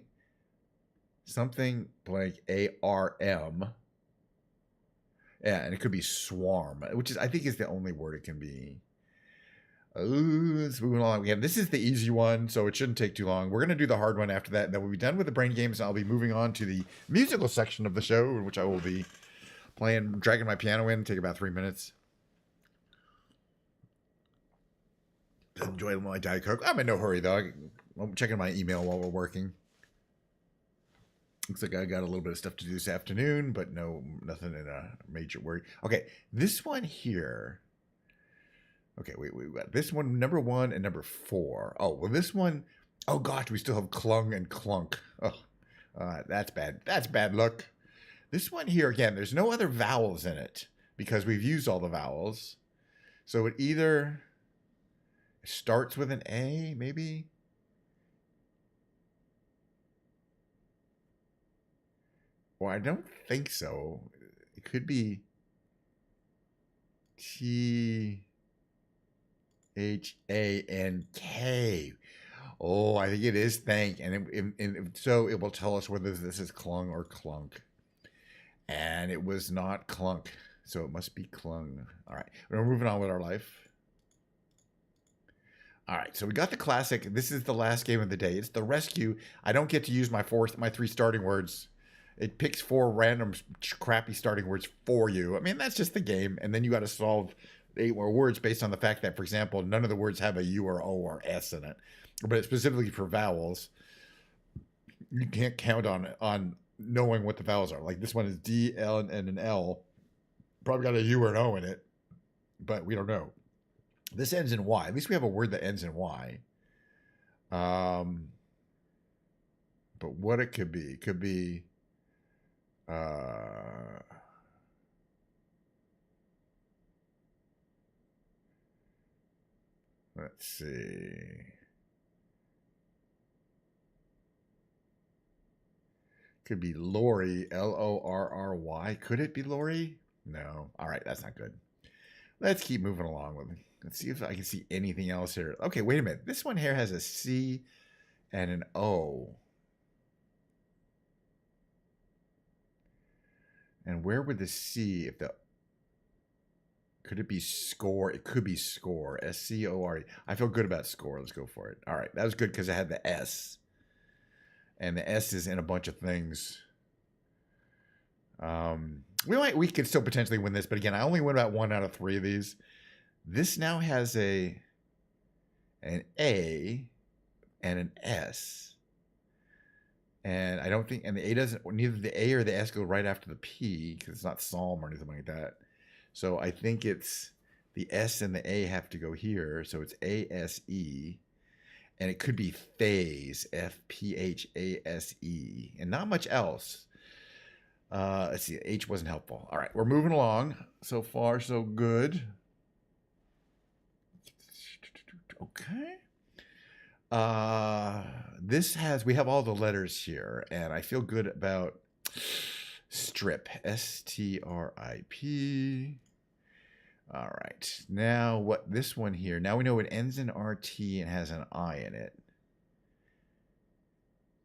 blank A-R-M. Yeah, and it could be swarm, which is I think is the only word it can be. Let's move along again. This is the easy one, so it shouldn't take too long. We're going to do the hard one after that, and then we'll be done with the brain games, and I'll be moving on to the musical section of the show, in which I will be dragging my piano in. Take about 3 minutes. Enjoy my Diet Coke. I'm in no hurry, though. I'm checking my email while we're working. Looks like I got a little bit of stuff to do this afternoon, but nothing in a major worry. Okay, this one here... Okay, we got this one, number 1 and number 4. Oh, well, this one, oh gosh, we still have clung and clunk. Oh, that's bad. That's bad luck. This one here, again, there's no other vowels in it because we've used all the vowels. So it either starts with an A, maybe. Well, I don't think so. It could be T... H-A-N-K. Oh, I think it is thank. And so it will tell us whether this is clung or clunk. And it was not clunk. So it must be clung. All right. We're moving on with our life. All right. So we got the classic. This is the last game of the day. It's the rescue. I don't get to use my 3 starting words. It picks 4 random crappy starting words for you. I mean, that's just the game. And then you got to solve 8 more words based on the fact that, for example, none of the words have a U or O or S in it, but it's specifically for vowels. You can't count on knowing what the vowels are. Like this one is D, L, and an L. Probably got a U or an O in it, but we don't know. This ends in Y. At least we have a word that ends in Y. But what it could be, let's see. Could be Lori, L-O-R-R-Y. Could it be Lori? No. All right, that's not good. Let's keep moving along with it. Let's see if I can see anything else here. Okay, wait a minute. This one here has a C and an O. And where would the C, if the... Could it be score? It could be score. S-C-O-R-E. I feel good about score. Let's go for it. All right. That was good because I had the S. And the S is in a bunch of things. We could still potentially win this. But again, I only win about 1 out of 3 of these. This now has an A and an S. And I don't think, and the A doesn't, neither the A or the S go right after the P because it's not Psalm or anything like that. So I think it's the S and the A have to go here. So it's A-S-E. And it could be phase, F-P-H-A-S-E. And not much else. Let's see, H wasn't helpful. All right, we're moving along. So far, so good. Okay. We have all the letters here, and I feel good about strip, S-T-R-I-P. All right, now what this one here, now we know it ends in R-T and has an I in it,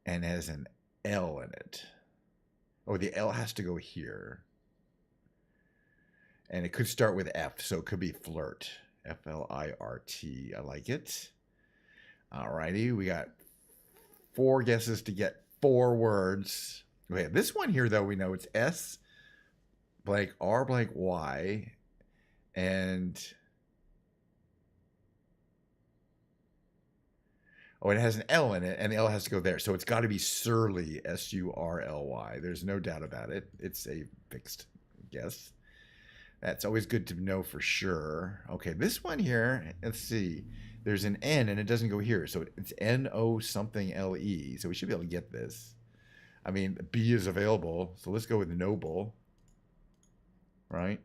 and has an L in it. Oh, the L has to go here. And it could start with F, so it could be flirt. F-L-I-R-T. I like it. All righty, we got 4 guesses to get 4 words. Okay, this one here, though, we know it's S blank R blank Y. And oh, it has an L in it, and the L has to go there. So it's got to be Surly, S-U-R-L-Y. There's no doubt about it. It's a fixed guess. That's always good to know for sure. Okay, this one here, let's see. There's an N, and it doesn't go here. So it's N-O something L-E. So we should be able to get this. I mean, B is available. So let's go with noble. Right?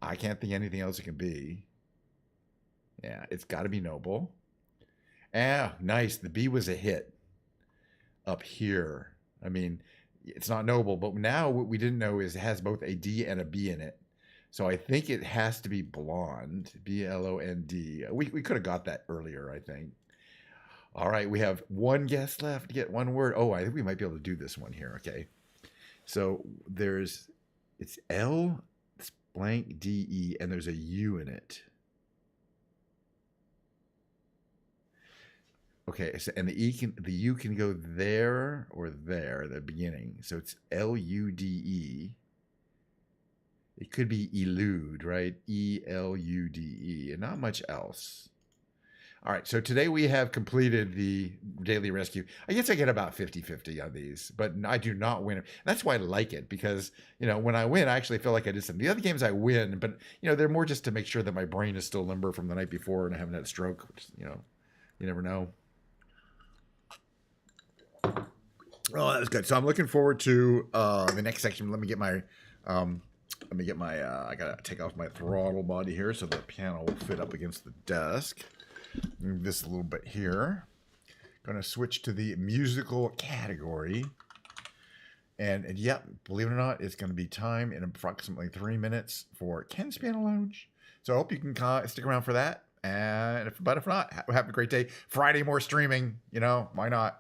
I can't think anything else it can be. Yeah, it's got to be noble. Ah, nice. The B was a hit up here. I mean, it's not noble, but now what we didn't know is it has both a D and a B in it. So I think it has to be blonde, B-L-O-N-D. We could have got that earlier, I think. All right, we have 1 guess left to get 1 word. Oh, I think we might be able to do this one here, okay. So it's L blank D-E, and there's a U in it. Okay, so, and the U can go there or there at the beginning. So it's L-U-D-E. It could be elude, right? E-L-U-D-E, and not much else. All right, so today we have completed the daily rescue. I guess I get about 50-50 on these, but I do not win. That's why I like it, because, you know, when I win, I actually feel like I did something. The other games I win, but, you know, they're more just to make sure that my brain is still limber from the night before and I haven't had a stroke, which, you know, you never know. Oh, that was good. So I'm looking forward to the next section. Let me get my, I gotta take off my throttle body here so the piano will fit up against the desk. Move this a little bit here. Going to switch to the musical category. And yep, believe it or not, it's going to be time in approximately 3 minutes for Ken's Piano Lounge. So I hope you can stick around for that. And if not, have a great day. Friday, more streaming. You know, why not?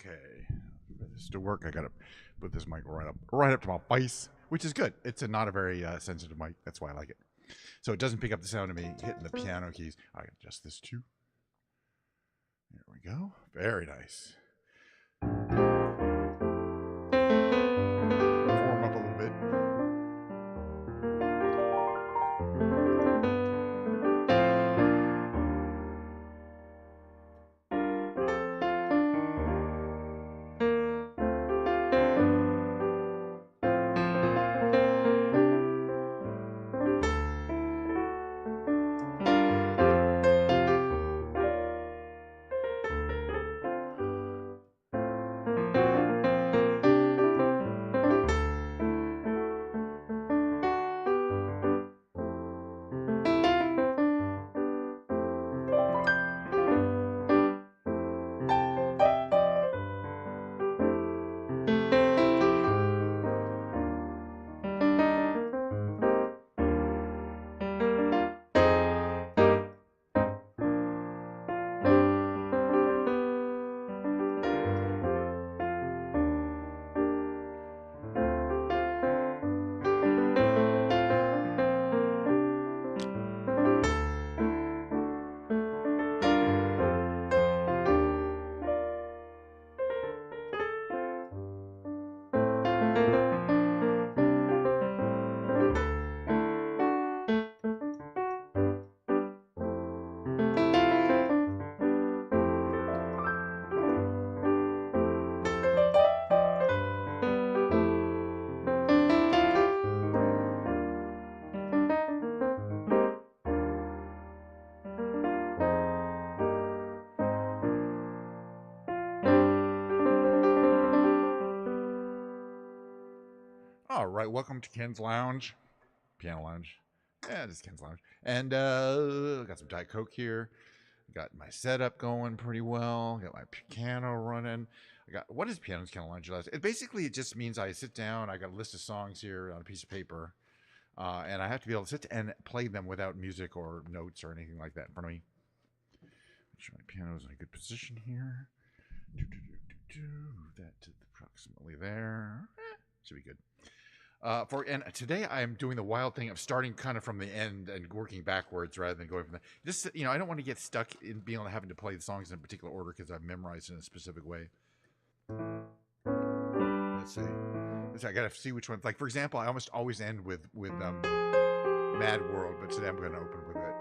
Okay, for this to work, I gotta put this mic right up to my face, which is good. It's not a very sensitive mic. That's why I like it. So it doesn't pick up the sound of me hitting the piano keys. I can adjust this too. There we go. Very nice. Warm up a little bit. All right, welcome to Ken's Lounge, Piano Lounge. Yeah, this is Ken's Lounge. And got some Diet Coke here. Got my setup going pretty well. Got my piano running. What is Piano's Piano Lounge? It just means I sit down. I got a list of songs here on a piece of paper, and I have to be able to sit and play them without music or notes or anything like that in front of me. Make sure my piano is in a good position here. That to approximately there. Should be good. And today I am doing the wild thing of starting kind of from the end and working backwards rather than going from the. I don't want to get stuck in being able to having to play the songs in a particular order because I've memorized in a specific way. Let's see. I gotta see which one. Like for example, I almost always end with Mad World, but today I'm going to open with it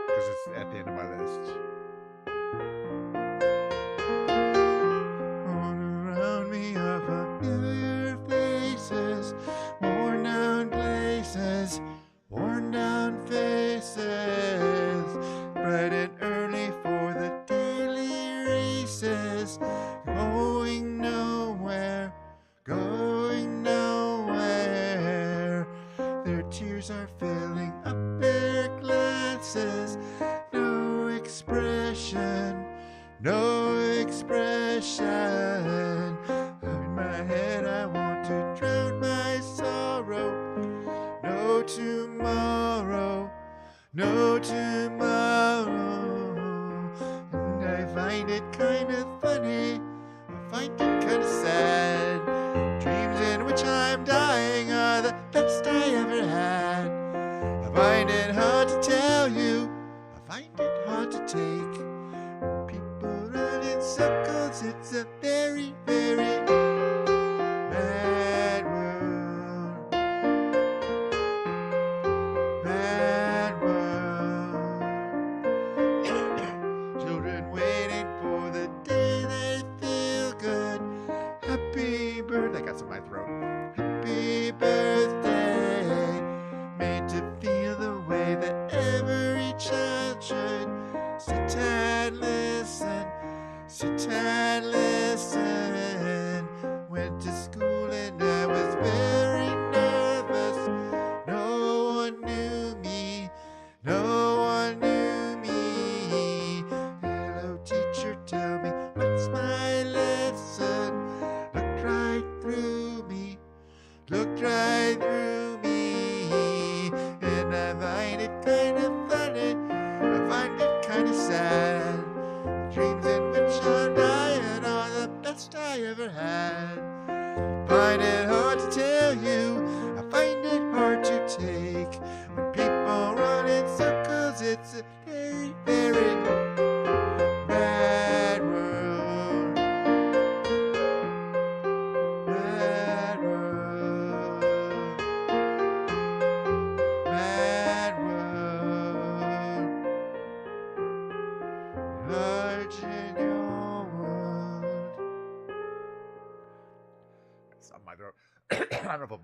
because it's at the end of my list. Worn down faces, bright and early for the daily races, going nowhere, their tears are filling up their glasses, no expression, in my head I want to drown my sorrow. No tomorrow, and I find it kind of funny, I find it kind of sad. Dreams in which I'm dying are the best I ever had. I find it hard to tell you, I find it hard to take. When people run in circles, it's a very, very mad world. Children waiting for the day they feel good. Happy birthday. I got some in my throat. Happy birthday. Made to feel the way that every child should. Sit and listen. Went to school and I was very nervous. No one knew me. Hello, teacher, tell me what's my lesson. Looked right through me, and I find it kind of funny. I find it kind of sad.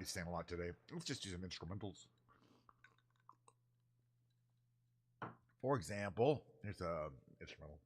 be saying a lot today. Let's just do some instrumentals. For example, here's a instrumental.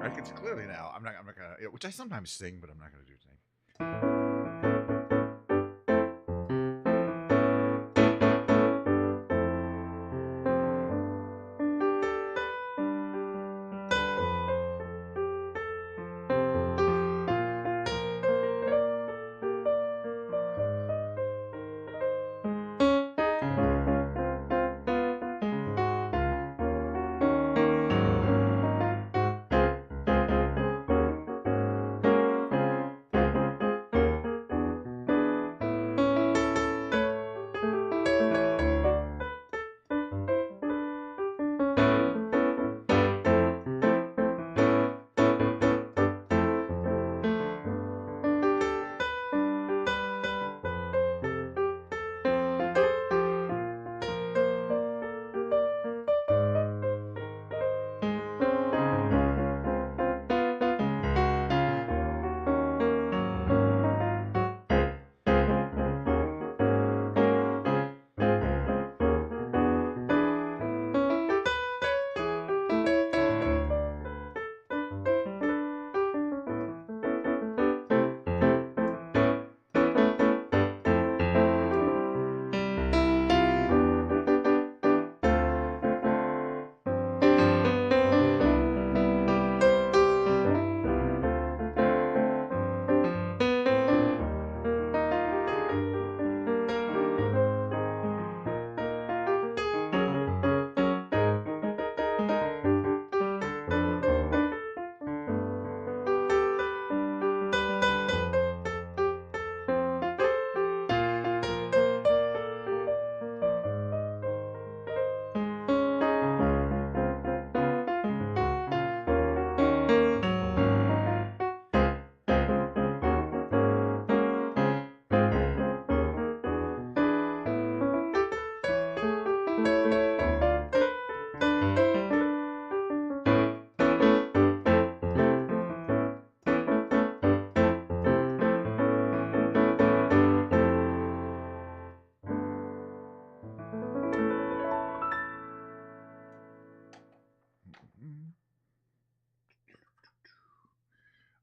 I can see clearly now. I'm not gonna, which I sometimes sing, but I'm not gonna do today.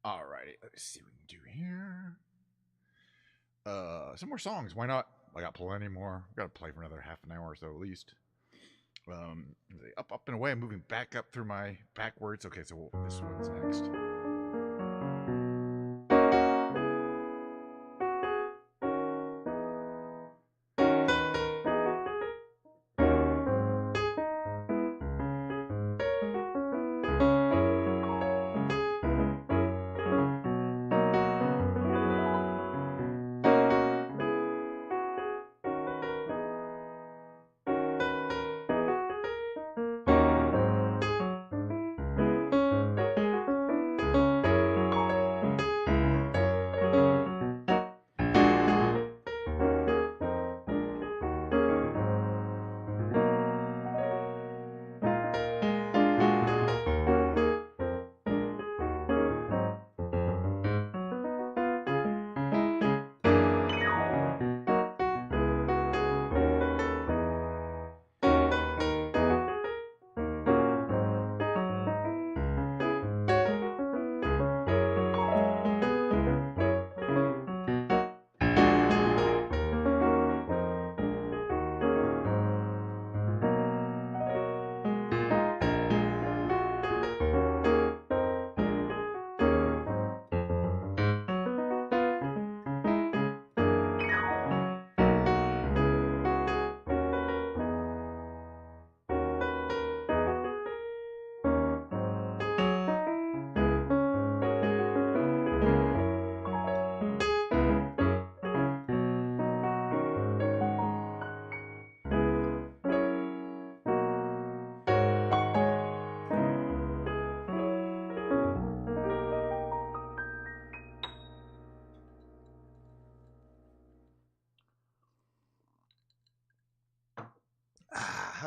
Alrighty, let's see what we can do here. Some more songs. Why not? I got plenty more. Got to play for another half an hour or so at least. Up and away. I'm moving back up through my backwards. Okay, so this one's next.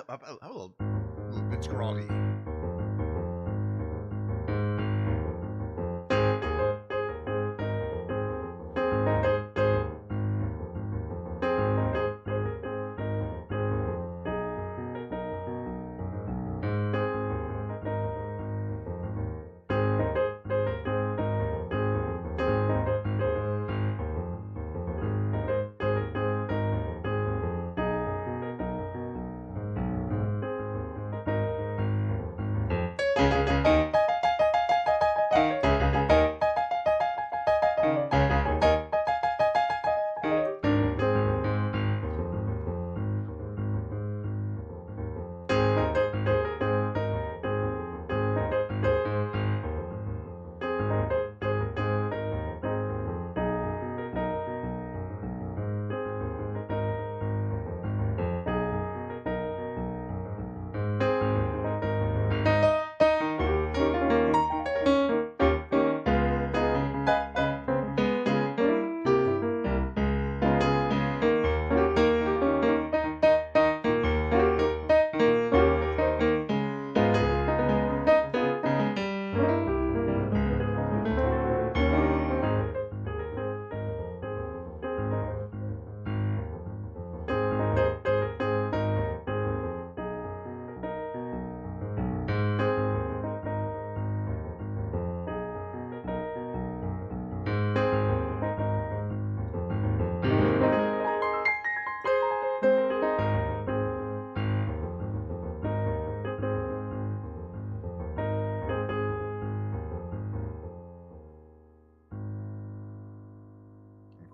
A little bit scrawly.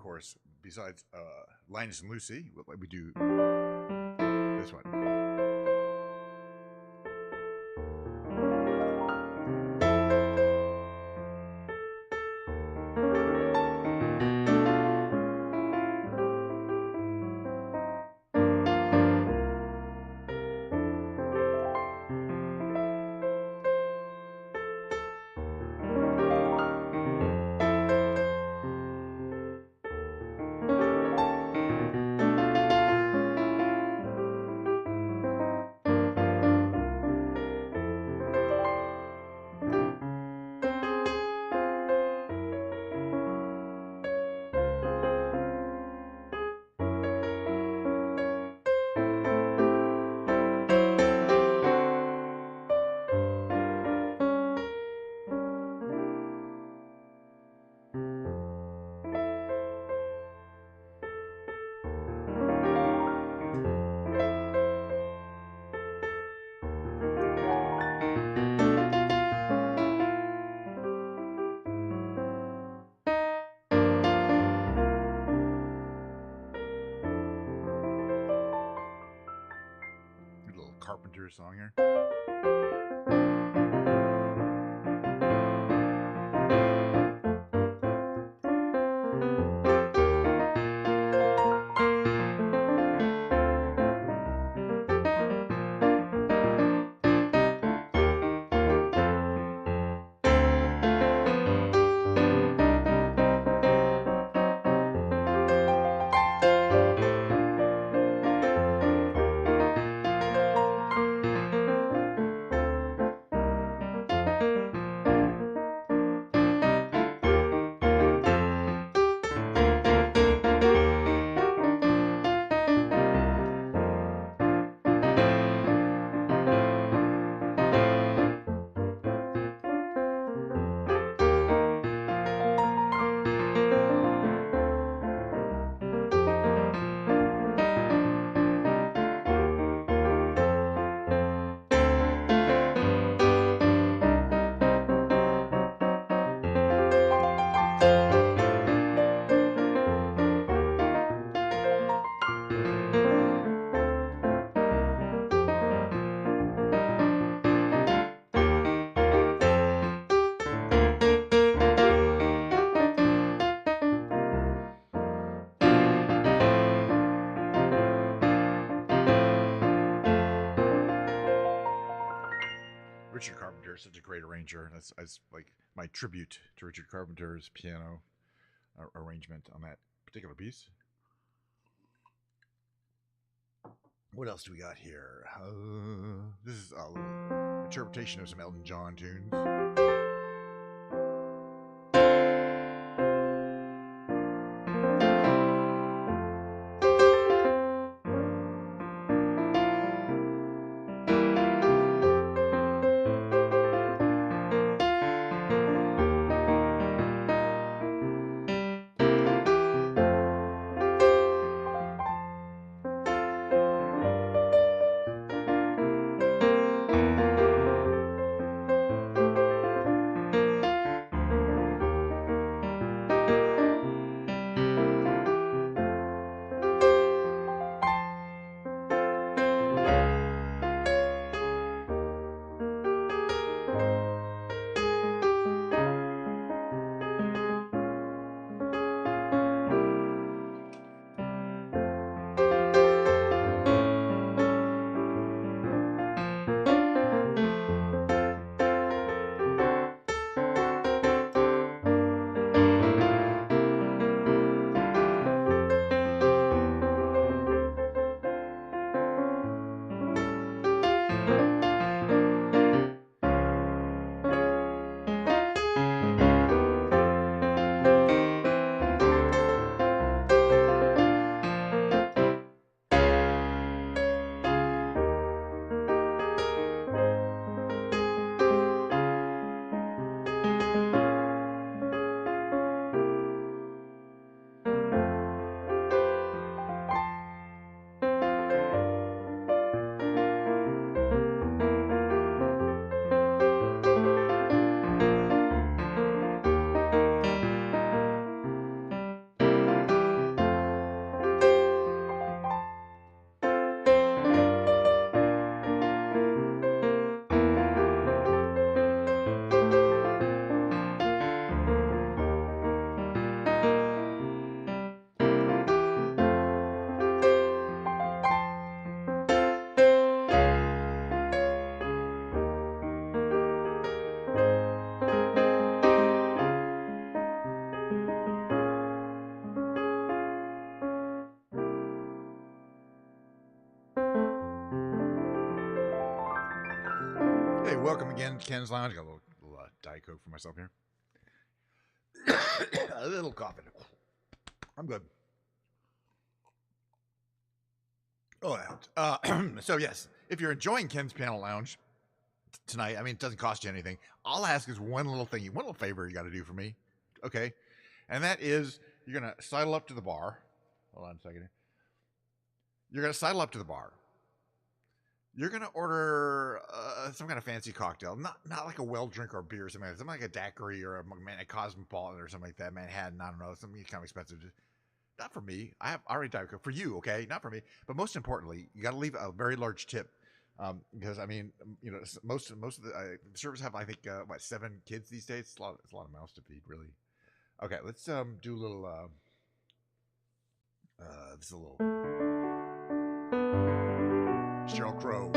Course, besides Linus and Lucy, we do this one. Carpenters song here. Richard Carpenter is such a great arranger. That's like my tribute to Richard Carpenter's piano arrangement on that particular piece. What else do we got here? This is an interpretation of some Elton John tunes. Hey, welcome again to Ken's Lounge. Got a little Diet Coke for myself here. A little coughing. I'm good. Oh, that helped. So yes, if you're enjoying Ken's Piano Lounge tonight, I mean, it doesn't cost you anything. All I ask is one little favor you got to do for me, okay? And that is you're gonna sidle up to the bar. Hold on a second here. You're gonna sidle up to the bar. You're gonna order some kind of fancy cocktail, not like a well drink or beer or something like a daiquiri or a Cosmopolitan or something like that, Manhattan. I don't know, something kind of expensive. Not for me. I already Diet Coke for you, okay? Not for me. But most importantly, you got to leave a very large tip Because I mean, most of the servers have, I think, what, 7 kids these days. It's a lot of mouths to feed, really. Okay, let's do a little. This is a little Sheryl Crow.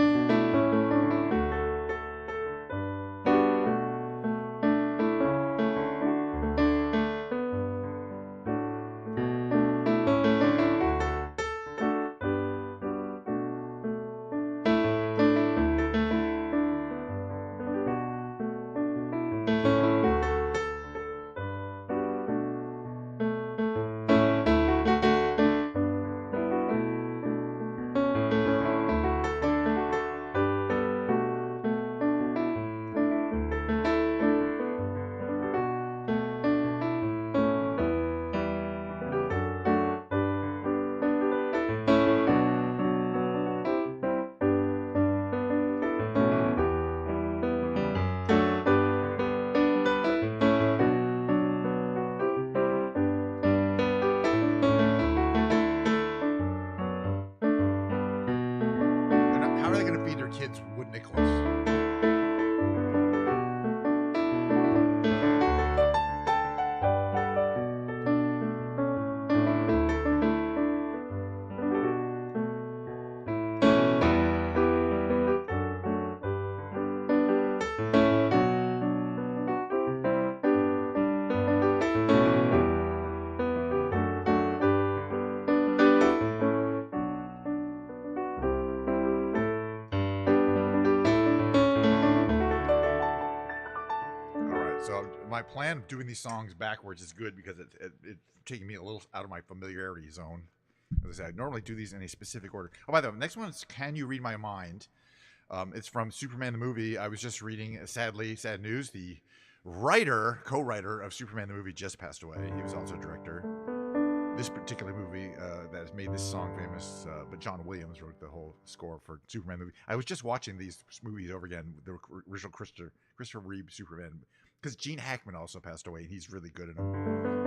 How are they going to feed their kids wood nickels? So my plan of doing these songs backwards is good because it's taking me a little out of my familiarity zone. As I said, I normally do these in a specific order. Oh, by the way, the next one is Can You Read My Mind? It's from Superman the movie. I was just reading, sadly, sad news, the co-writer of Superman the movie just passed away. He was also a director. This particular movie that has made this song famous, but John Williams wrote the whole score for Superman the movie. I was just watching these movies over again, the original Christopher Reeve Superman, because Gene Hackman also passed away, and he's really good at them.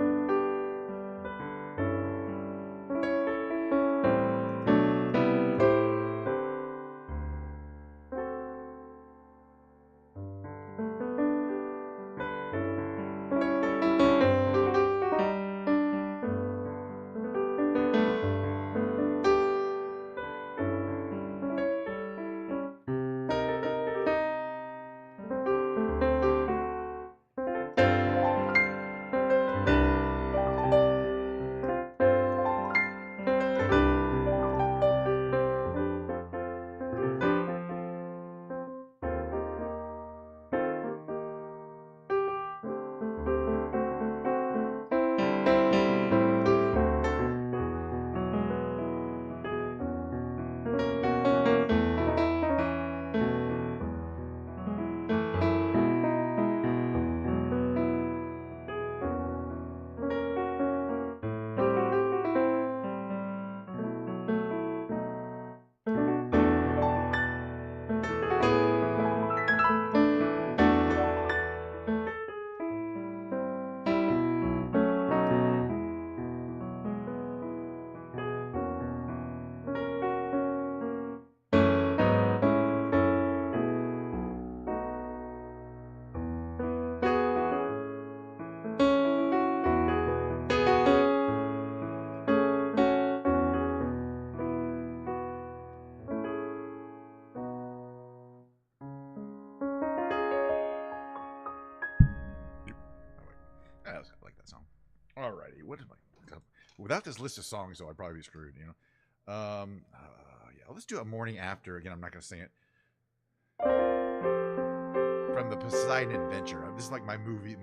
I like that song. Alrighty, what am I? Without this list of songs, though, I'd probably be screwed. Yeah, let's do a Morning After again. I'm not going to sing it. From the Poseidon Adventure. This is like my movie.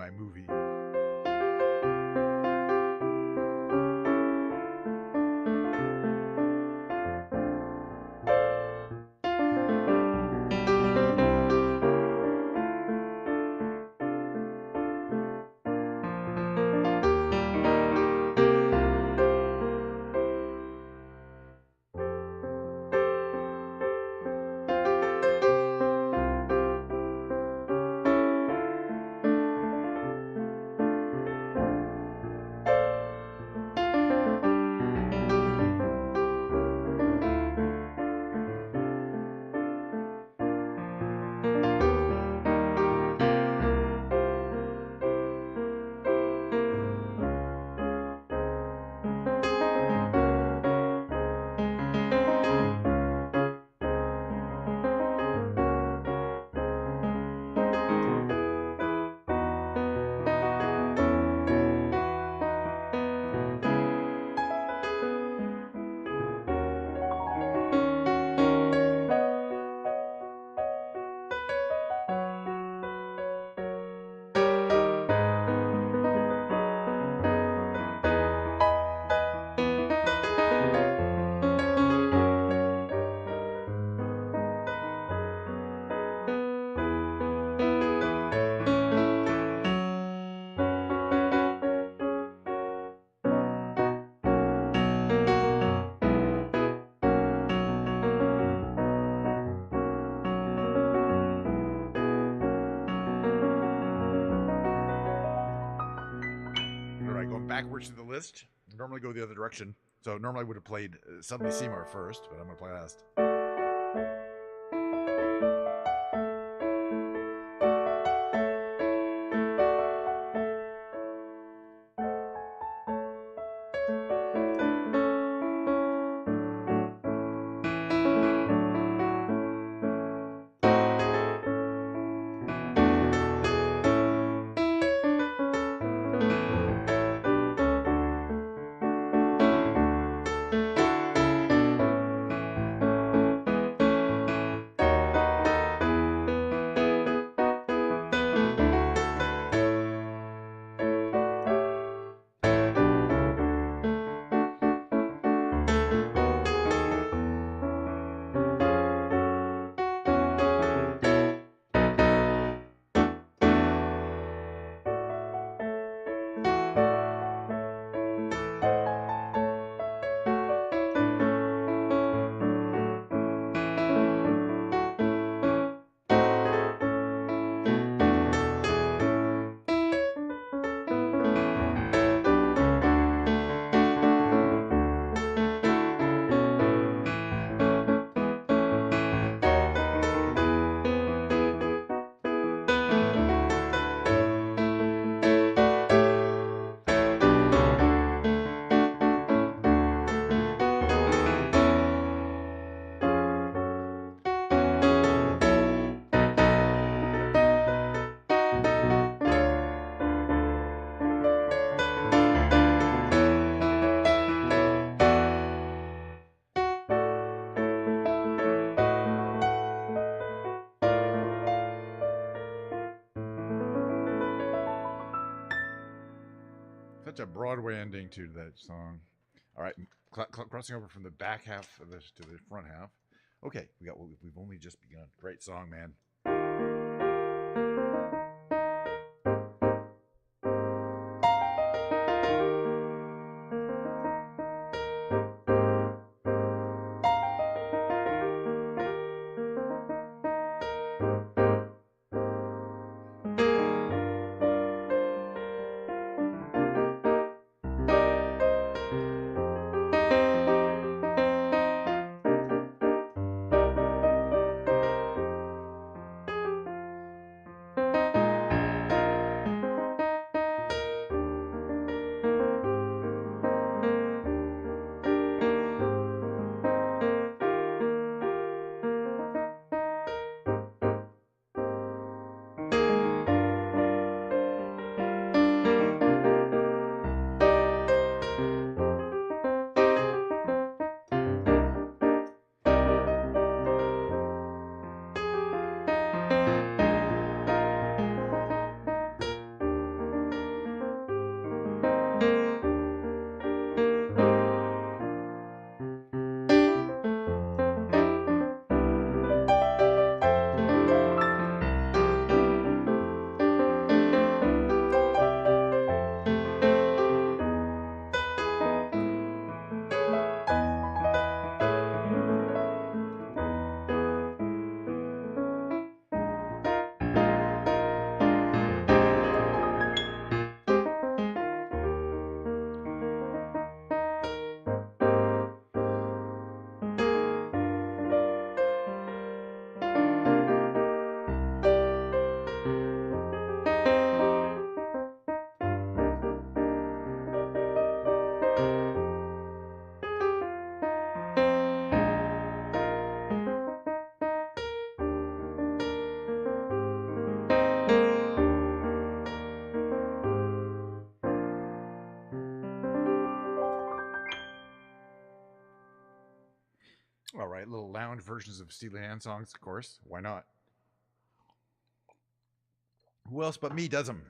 version of the list. I normally go the other direction. So normally I would have played Suddenly Seymour first, but I'm going to play last. Such a Broadway ending to that song. All right, crossing over from the back half of this to the front half. Okay, we've only just begun. Great song, man. All right, little lounge versions of Steely Dan songs, of course. Why not? Who else but me does them?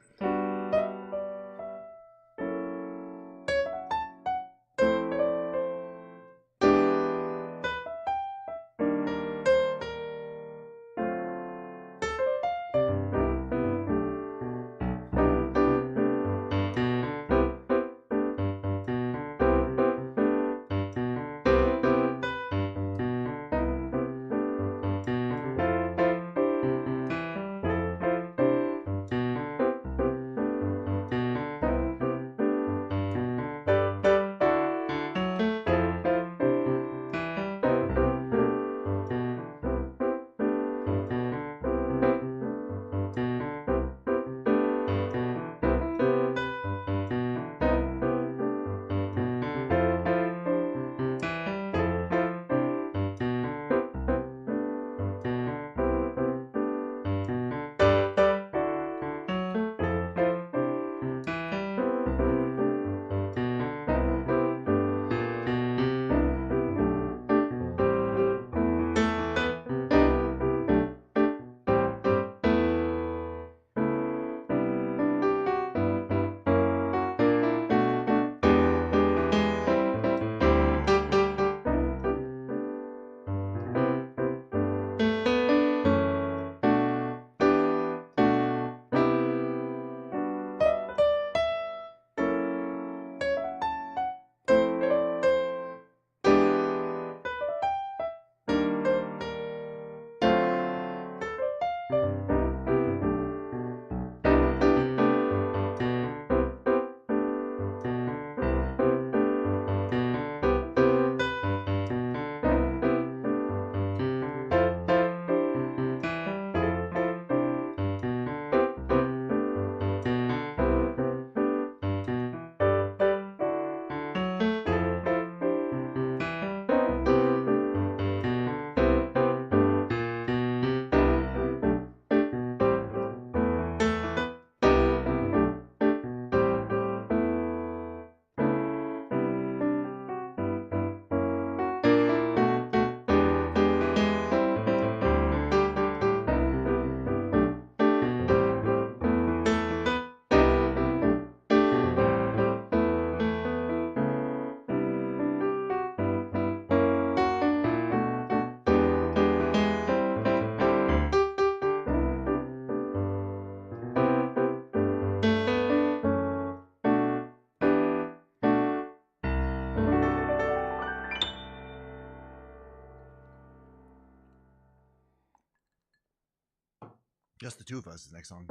Just the Two of Us is the next song.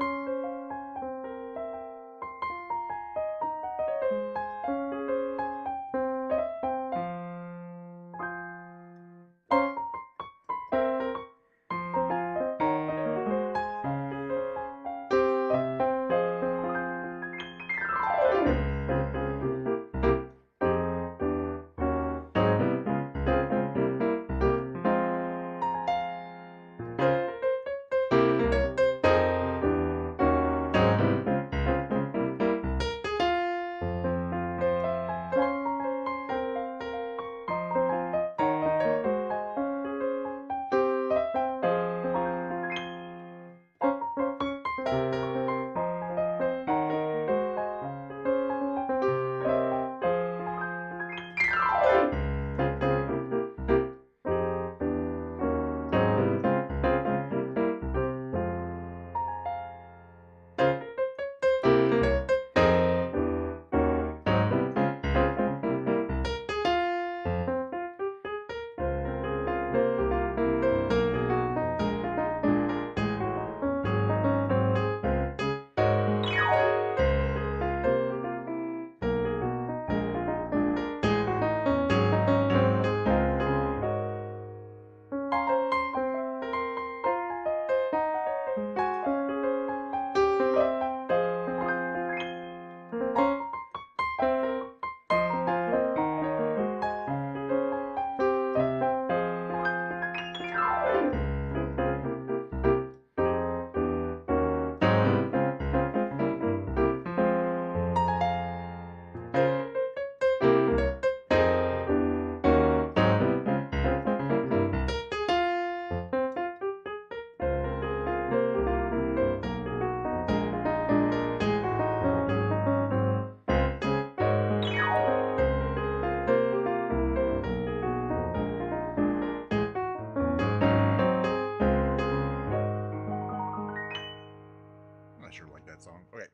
Sure like that song. Okay.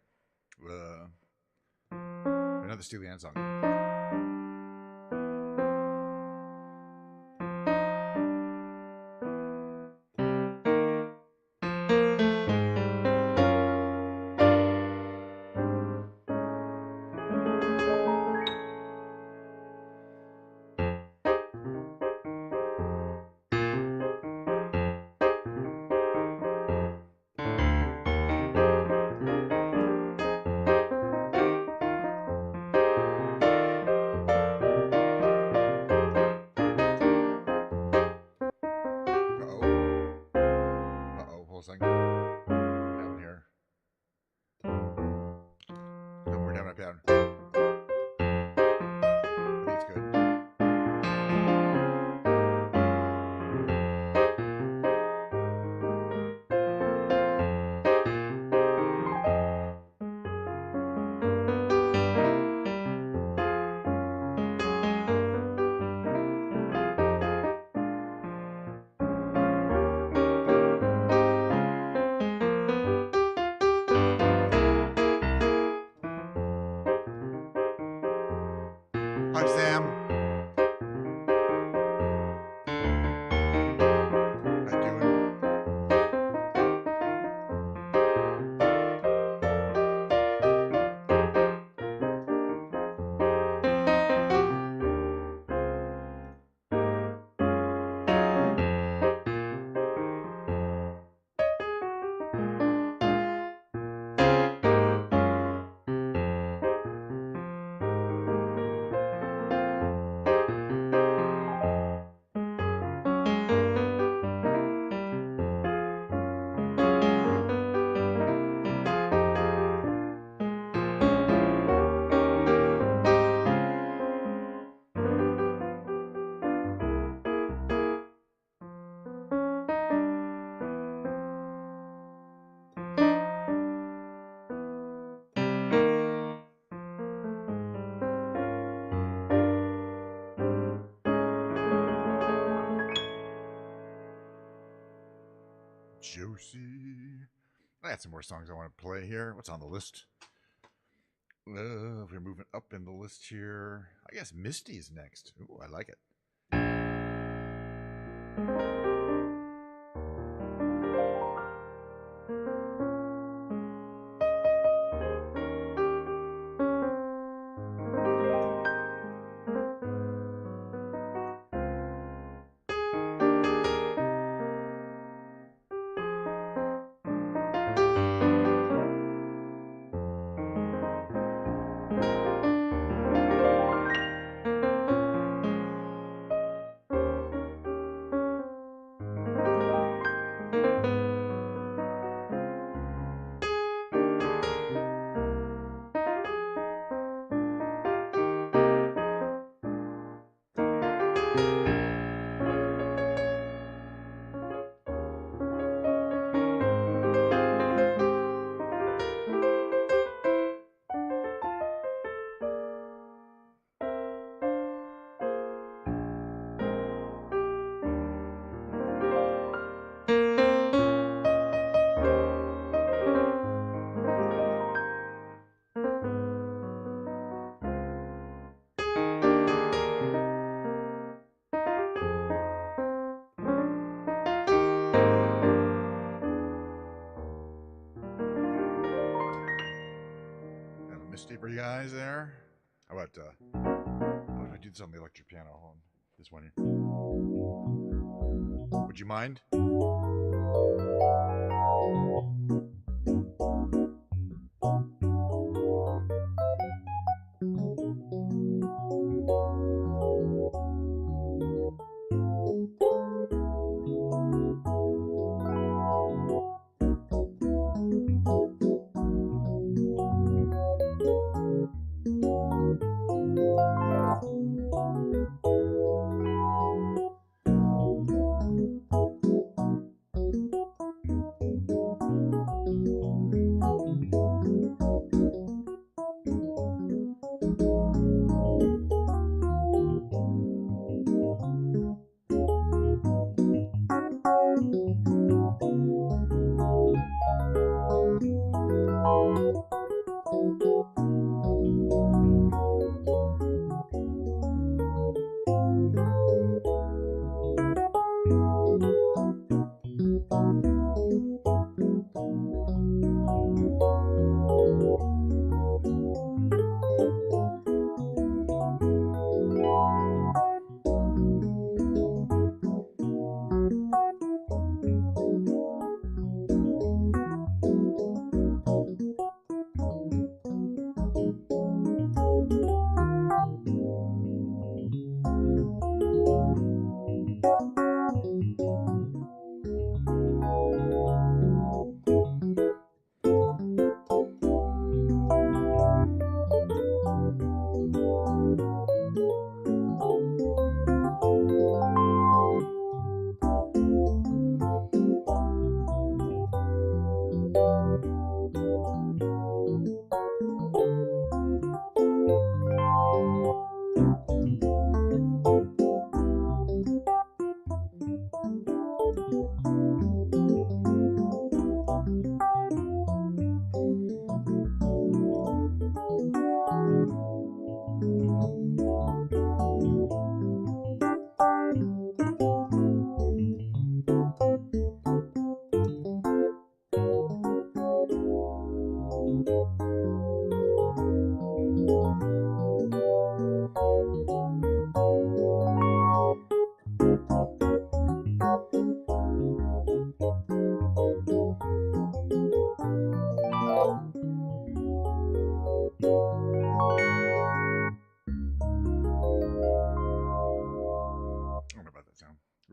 Another Steely Dan song. Whole thing. Down here. No, we're down, up, down. I think it's good. Hi, Sam. How you doing? Josie. I got some more songs I want to play here. What's on the list? If we're moving up in the list here, I guess Misty's next. Ooh, I like it. misty for you guys there. How about how do I do this on the electric piano? Hold on. This one here. Would you mind?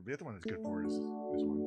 The other one that's good for is this one.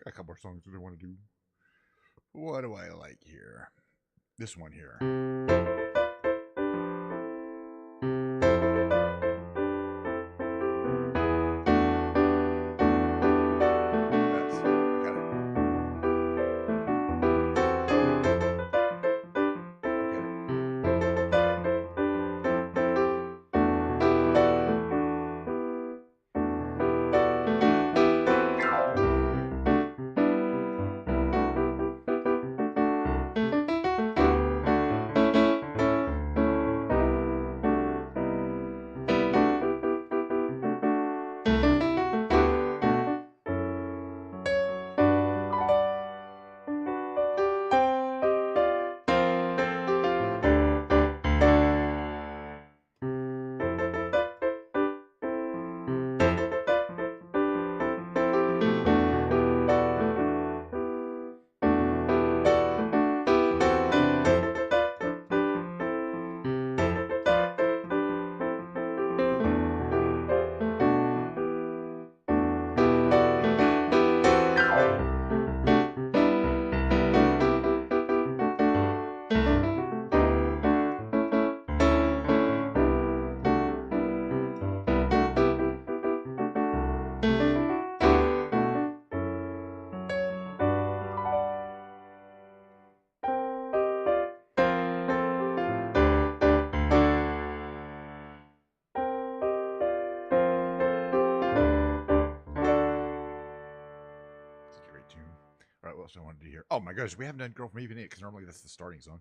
Got a couple more songs that I want to do. What do I like here? This one here. else I wanted to hear? Oh my gosh, we haven't done Girl from Even because normally that's the starting song.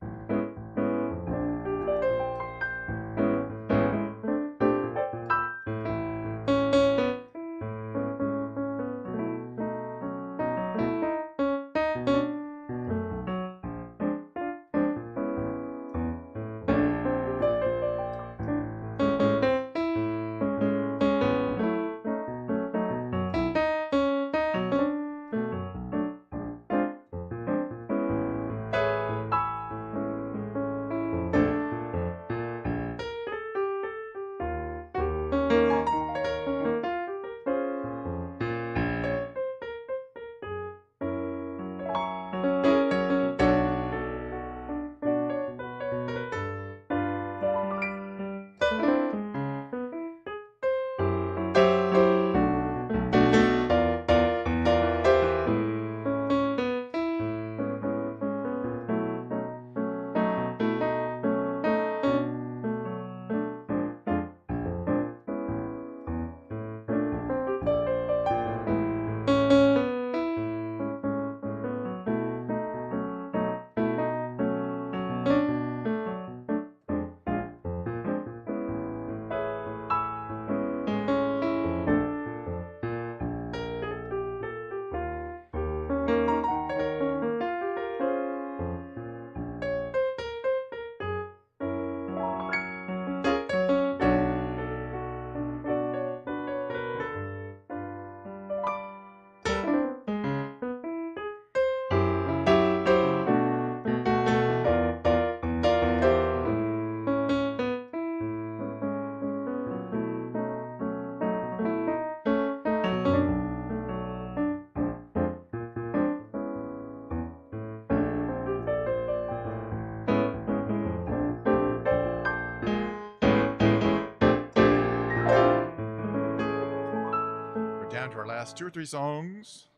Down to our last 2 or 3 songs.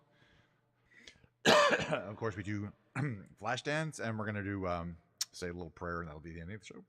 Of course, we do Flash Dance, and we're going to do say a little prayer, and that'll be the end of the show.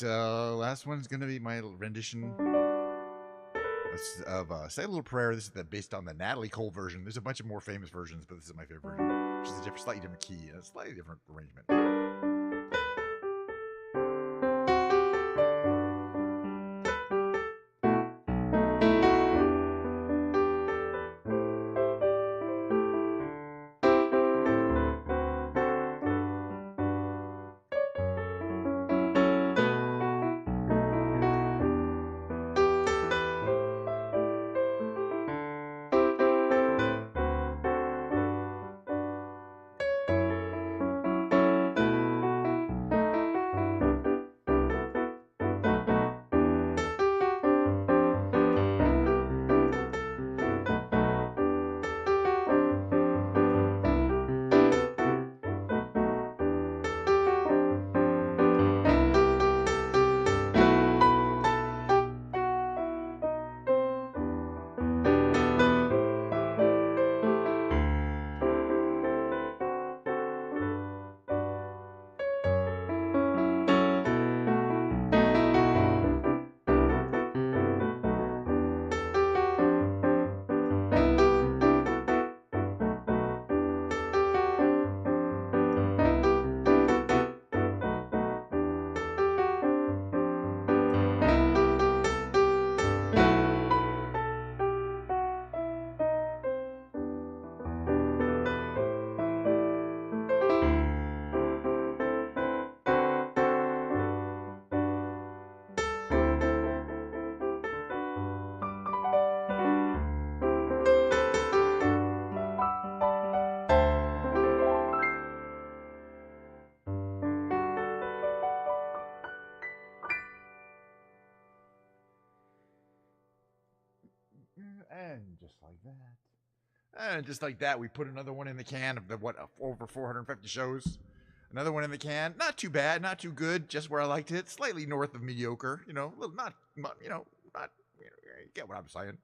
right, last one's gonna be my rendition of "Say a Little Prayer." This is based on the Natalie Cole version. There's a bunch of more famous versions, but this is my favorite version, which is a slightly different key and a slightly different arrangement. And just like that. And just like that, we put another one in the can of the over 450 shows. Another one in the can. Not too bad, not too good, just where I liked it. Slightly north of mediocre, not you get what I'm saying.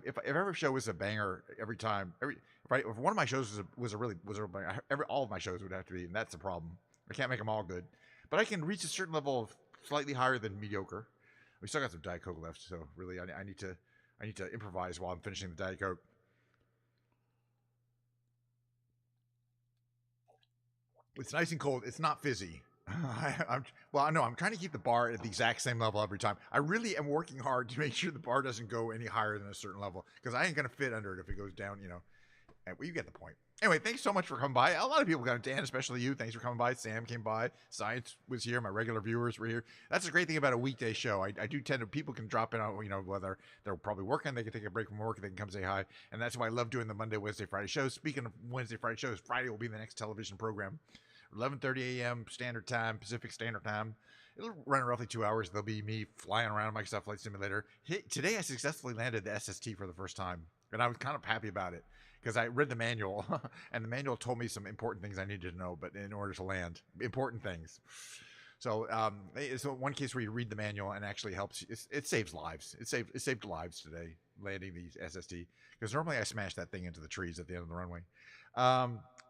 If every show was a banger every time, if one of my shows was a banger, all of my shows would have to be, and that's the problem. I can't make them all good, but I can reach a certain level of slightly higher than mediocre. We still got some Diet Coke left, so really, I need to improvise while I'm finishing the Diet Coke. It's nice and cold. It's not fizzy. I'm trying to keep the bar at the exact same level every time. I really am working hard to make sure the bar doesn't go any higher than a certain level because I ain't gonna fit under it if it goes down. Well, you get the point. Anyway, thanks so much for coming by. A lot of people got Dan, especially you. Thanks for coming by. Sam came by. Science was here. My regular viewers were here. That's the great thing about a weekday show. I do tend to, people can drop in, whether they're probably working, they can take a break from work, they can come say hi. And that's why I love doing the Monday, Wednesday, Friday shows. Speaking of Wednesday, Friday shows, Friday will be the next television program. 11:30 a.m. Standard Time, Pacific Standard Time. It'll run roughly 2 hours. There'll be me flying around Microsoft Flight Simulator. Today I successfully landed the SST for the first time, and I was kind of happy about it because I read the manual, and the manual told me some important things I needed to know, but in order to land, important things. So, so one case where you read the manual and actually helps, it saves lives. It saved lives today, landing the SST, because normally I smash that thing into the trees at the end of the runway.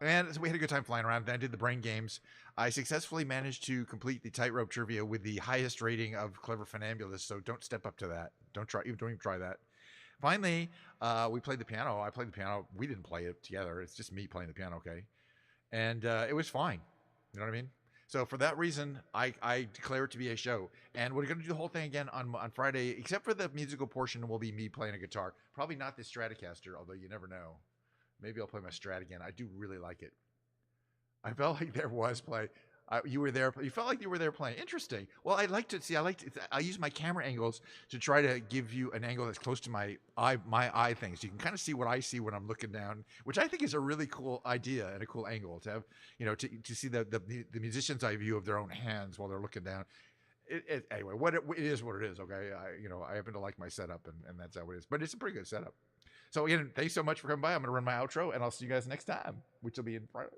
And so we had a good time flying around. Then I did the brain games. I successfully managed to complete the tightrope trivia with the highest rating of Clever Funambulist. So don't step up to that. Don't even try that. Finally, we played the piano. I played the piano. We didn't play it together. It's just me playing the piano, okay? And it was fine. You know what I mean? So for that reason, I declare it to be a show. And we're going to do the whole thing again on Friday, except for the musical portion will be me playing a guitar. Probably not the Stratocaster, although you never know. Maybe I'll play my Strat again. I do really like it. I felt like there was play. You were there. You felt like you were there playing. Interesting. Well, I use my camera angles to try to give you an angle that's close to my eye thing, so you can kind of see what I see when I'm looking down, which I think is a really cool idea and a cool angle to have. To see the musician's eye view of their own hands while they're looking down. Anyway, it is what it is. Okay, I happen to like my setup, and that's how it is. But it's a pretty good setup. So again, thanks so much for coming by. I'm going to run my outro, and I'll see you guys next time, which will be in Friday.